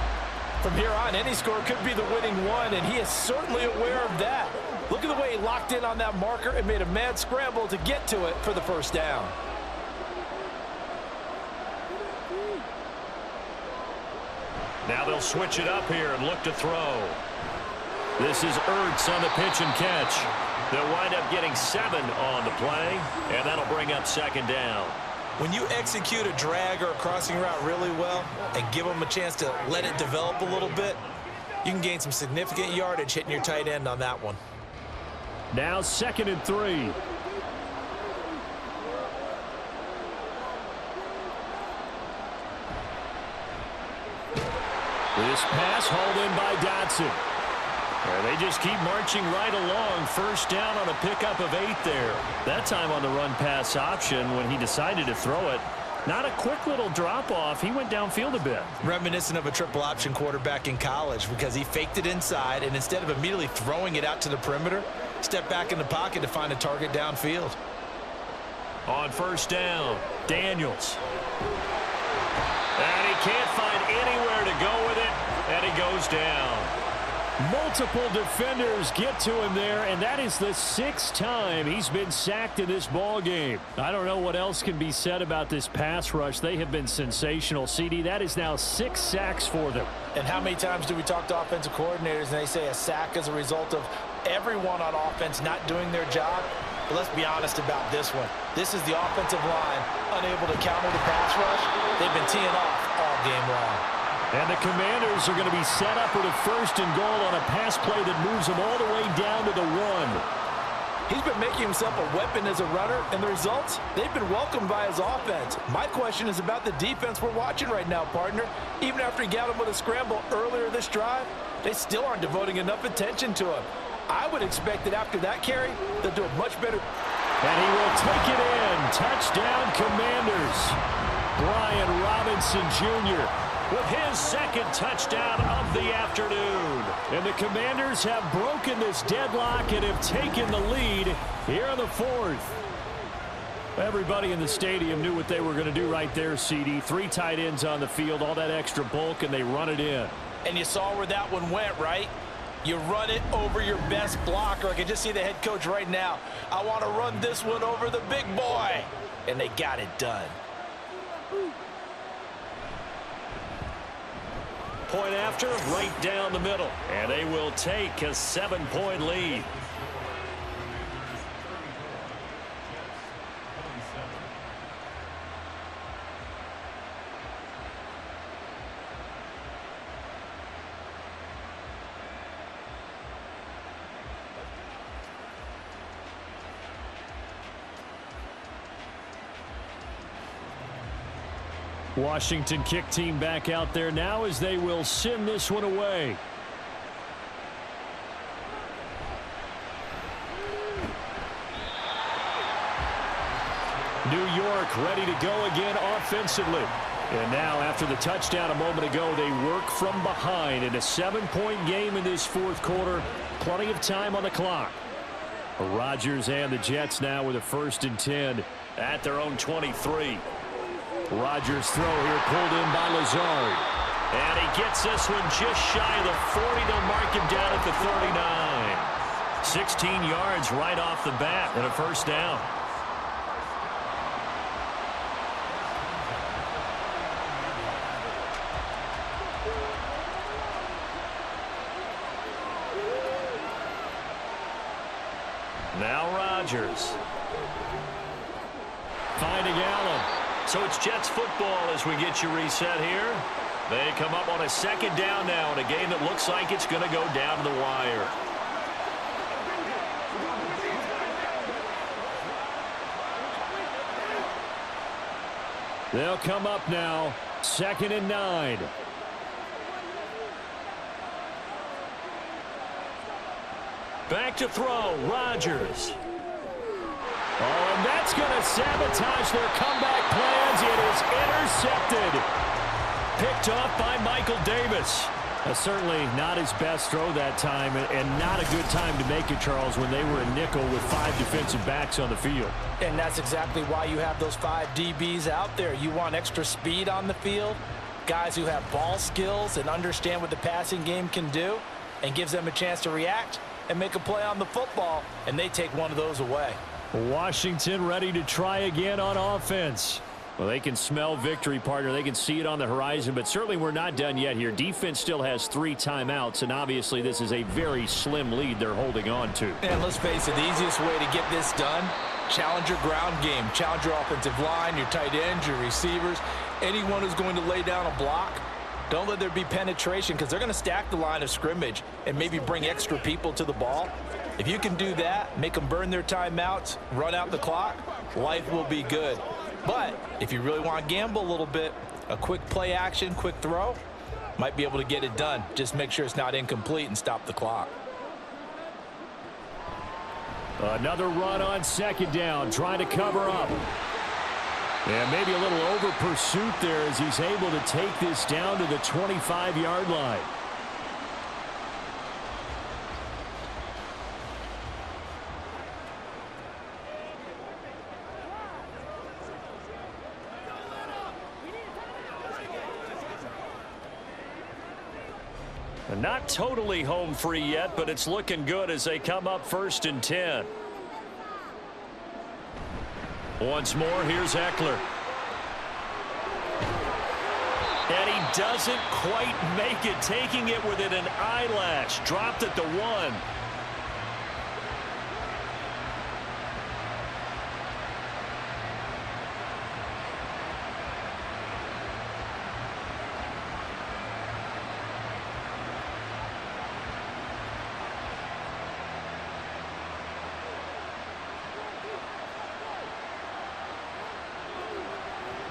From here on, any score could be the winning one, and he is certainly aware of that. Look at the way he locked in on that marker and made a mad scramble to get to it for the first down. Now they'll switch it up here and look to throw. This is Ertz on the pitch and catch. They'll wind up getting 7 on the play, and that'll bring up 2nd down. When you execute a drag or a crossing route really well and give them a chance to let it develop a little bit, you can gain some significant yardage hitting your tight end on that one. Now 2nd and 3. This pass hauled in by Dotson. And they just keep marching right along. First down on a pickup of 8 there. That time on the run-pass option when he decided to throw it. Not a quick little drop-off. He went downfield a bit. Reminiscent of a triple-option quarterback in college because he faked it inside, and instead of immediately throwing it out to the perimeter, stepped back in the pocket to find a target downfield. On first down, Daniels. And he can't find anywhere to go with it, and he goes down. Multiple defenders get to him there, and that is the 6th time he's been sacked in this ball game. I don't know what else can be said about this pass rush. They have been sensational. CD, that is now 6 sacks for them. And how many times do we talk to offensive coordinators and they say a sack is a result of everyone on offense not doing their job? But let's be honest about this one. This is the offensive line unable to counter the pass rush. They've been teeing off all game long. And the Commanders are going to be set up with a 1st and goal on a pass play that moves them all the way down to the 1. He's been making himself a weapon as a runner, and the results, they've been welcomed by his offense. My question is about the defense we're watching right now, partner. Even after he got him with a scramble earlier this drive, they still aren't devoting enough attention to him. I would expect that after that carry, they'll do a much better. And he will take it in. Touchdown, Commanders. Brian Robinson Jr. with his 2nd touchdown of the afternoon. And the Commanders have broken this deadlock and have taken the lead here in the 4th. Everybody in the stadium knew what they were going to do right there, CD. 3 tight ends on the field, all that extra bulk, and they run it in. And you saw where that one went, right? You run it over your best blocker. I can just see the head coach right now. I want to run this one over the big boy. And they got it done. Point after, right down the middle. And they will take a 7-point lead. Washington kick team back out there now as they will send this one away. New York ready to go again offensively. And now after the touchdown a moment ago, they work from behind in a 7-point game in this 4th quarter. Plenty of time on the clock. Rodgers and the Jets now with a 1st and 10 at their own 23. Rodgers throw here pulled in by Lazard. And he gets this one just shy of the 40. They'll mark him down at the 39. 16 yards right off the bat and a first down. Now Rodgers. Finding Allen. So it's Jets football as we get you reset here. They come up on a second down now in a game that looks like it's going to go down to the wire. They'll come up now, 2nd and 9. Back to throw, Rodgers. Oh, and that's going to sabotage their comeback plans. It is intercepted. Picked off by Michael Davis. Certainly not his best throw that time, and not a good time to make it, Charles, when they were a nickel with 5 defensive backs on the field. And that's exactly why you have those 5 DBs out there. You want extra speed on the field, guys who have ball skills and understand what the passing game can do, and gives them a chance to react and make a play on the football, and they take one of those away. Washington ready to try again on offense. Well, they can smell victory, partner. They can see it on the horizon, but certainly we're not done yet here. Defense still has 3 timeouts, and obviously this is a very slim lead they're holding on to. And let's face it, the easiest way to get this done, challenge your ground game. Challenge your offensive line, your tight ends, your receivers, anyone who's going to lay down a block. Don't let there be penetration, because they're going to stack the line of scrimmage and maybe bring extra people to the ball. If you can do that, make them burn their timeouts, run out the clock, life will be good. But if you really want to gamble a little bit, a quick play action, quick throw, might be able to get it done. Just make sure it's not incomplete and stop the clock. Another run on 2nd down, trying to cover up. And maybe a little over pursuit there as he's able to take this down to the 25-yard line. Not totally home free yet, but it's looking good as they come up 1st and 10. Once more, here's Eckler. And he doesn't quite make it, taking it within an eyelash. Dropped at the 1.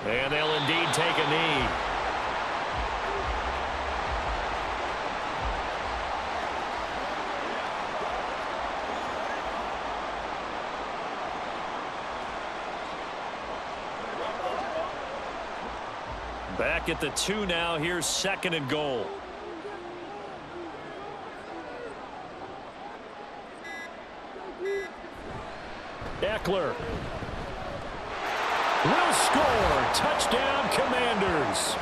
And they'll indeed take a knee. Back at the 2 now. Here's 2nd and goal. Eckler. Will score. Touchdown, Commanders.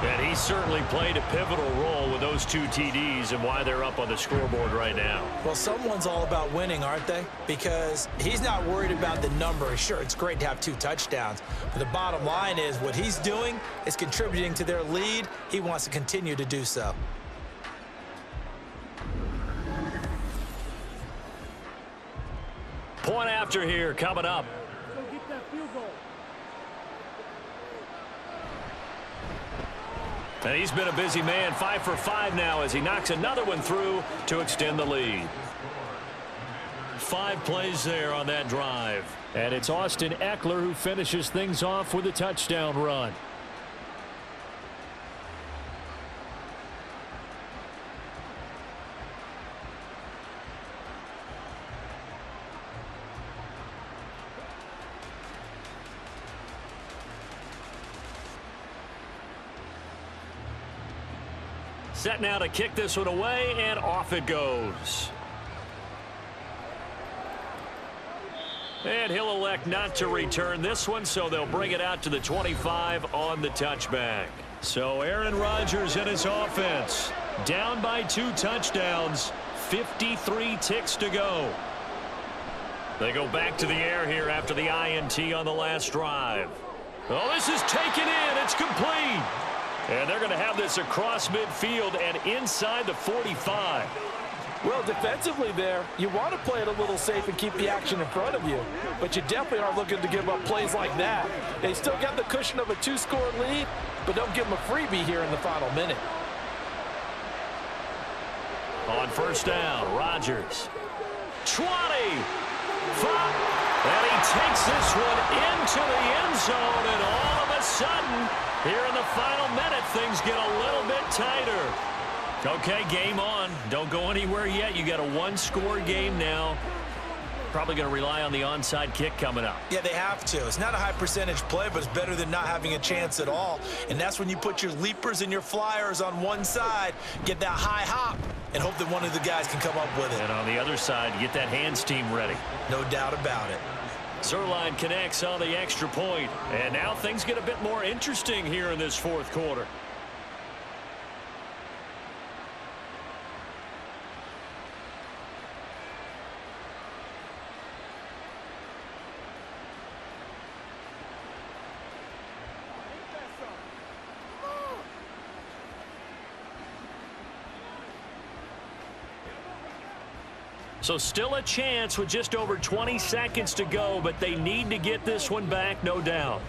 And he certainly played a pivotal role with those 2 TDs and why they're up on the scoreboard right now. Well, someone's all about winning, aren't they? Because he's not worried about the number. Sure, it's great to have 2 touchdowns. But the bottom line is what he's doing is contributing to their lead. He wants to continue to do so. Point after here coming up. And he's been a busy man, 5 for 5 now as he knocks another one through to extend the lead. 5 plays there on that drive. And it's Austin Eckler who finishes things off with a touchdown run. Set now to kick this one away, and off it goes. And he'll elect not to return this one, so they'll bring it out to the 25 on the touchback. So Aaron Rodgers and his offense down by 2 touchdowns, 53 ticks to go. They go back to the air here after the INT on the last drive. Oh, this is taken in. It's complete. And they're going to have this across midfield and inside the 45. Well, defensively there, you want to play it a little safe and keep the action in front of you. But you definitely aren't looking to give up plays like that. They still got the cushion of a 2-score lead, but don't give them a freebie here in the final minute. On first down, Rodgers. 20. 5. And he takes this one into the end zone, and all of a sudden, here in the final minute, things get a little bit tighter. Okay, game on. Don't go anywhere yet. You got a 1-score game now. Probably going to rely on the onside kick coming up. Yeah, they have to. It's not a high percentage play, but it's better than not having a chance at all. And that's when you put your leapers and your flyers on one side, get that high hop, and hope that one of the guys can come up with it. And on the other side, get that hands team ready. No doubt about it. Zerline connects on the extra point. And now things get a bit more interesting here in this fourth quarter. So still a chance with just over 20 seconds to go, but they need to get this one back, no doubt.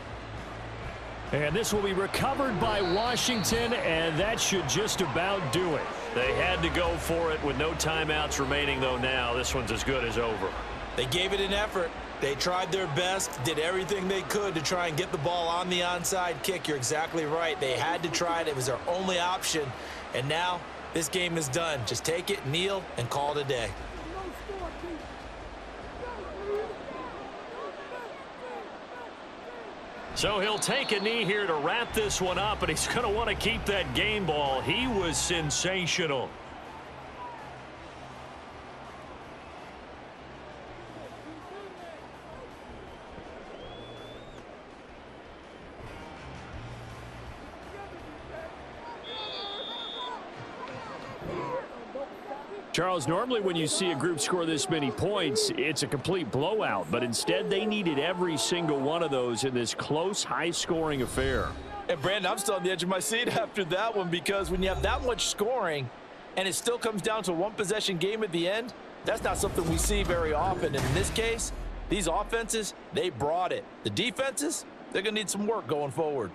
And this will be recovered by Washington, and that should just about do it. They had to go for it with no timeouts remaining, though now this one's as good as over. They gave it an effort. They tried their best, did everything they could to try and get the ball on the onside kick. You're exactly right. They had to try it. It was their only option. And now this game is done. Just take it, kneel, and call it a day. So he'll take a knee here to wrap this one up, and he's going to want to keep that game ball. He was sensational. Charles, normally when you see a group score this many points, it's a complete blowout. But instead, they needed every single one of those in this close, high-scoring affair. And, Brandon, I'm still on the edge of my seat after that one, because when you have that much scoring and it still comes down to a one-possession game at the end, that's not something we see very often. And in this case, these offenses, they brought it. The defenses, they're going to need some work going forward.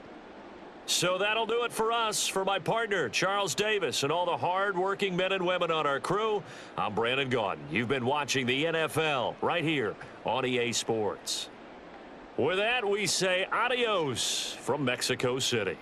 So that'll do it for us. For my partner, Charles Davis, and all the hard-working men and women on our crew, I'm Brandon Gaudin. You've been watching the NFL right here on EA Sports. With that, we say adios from Mexico City.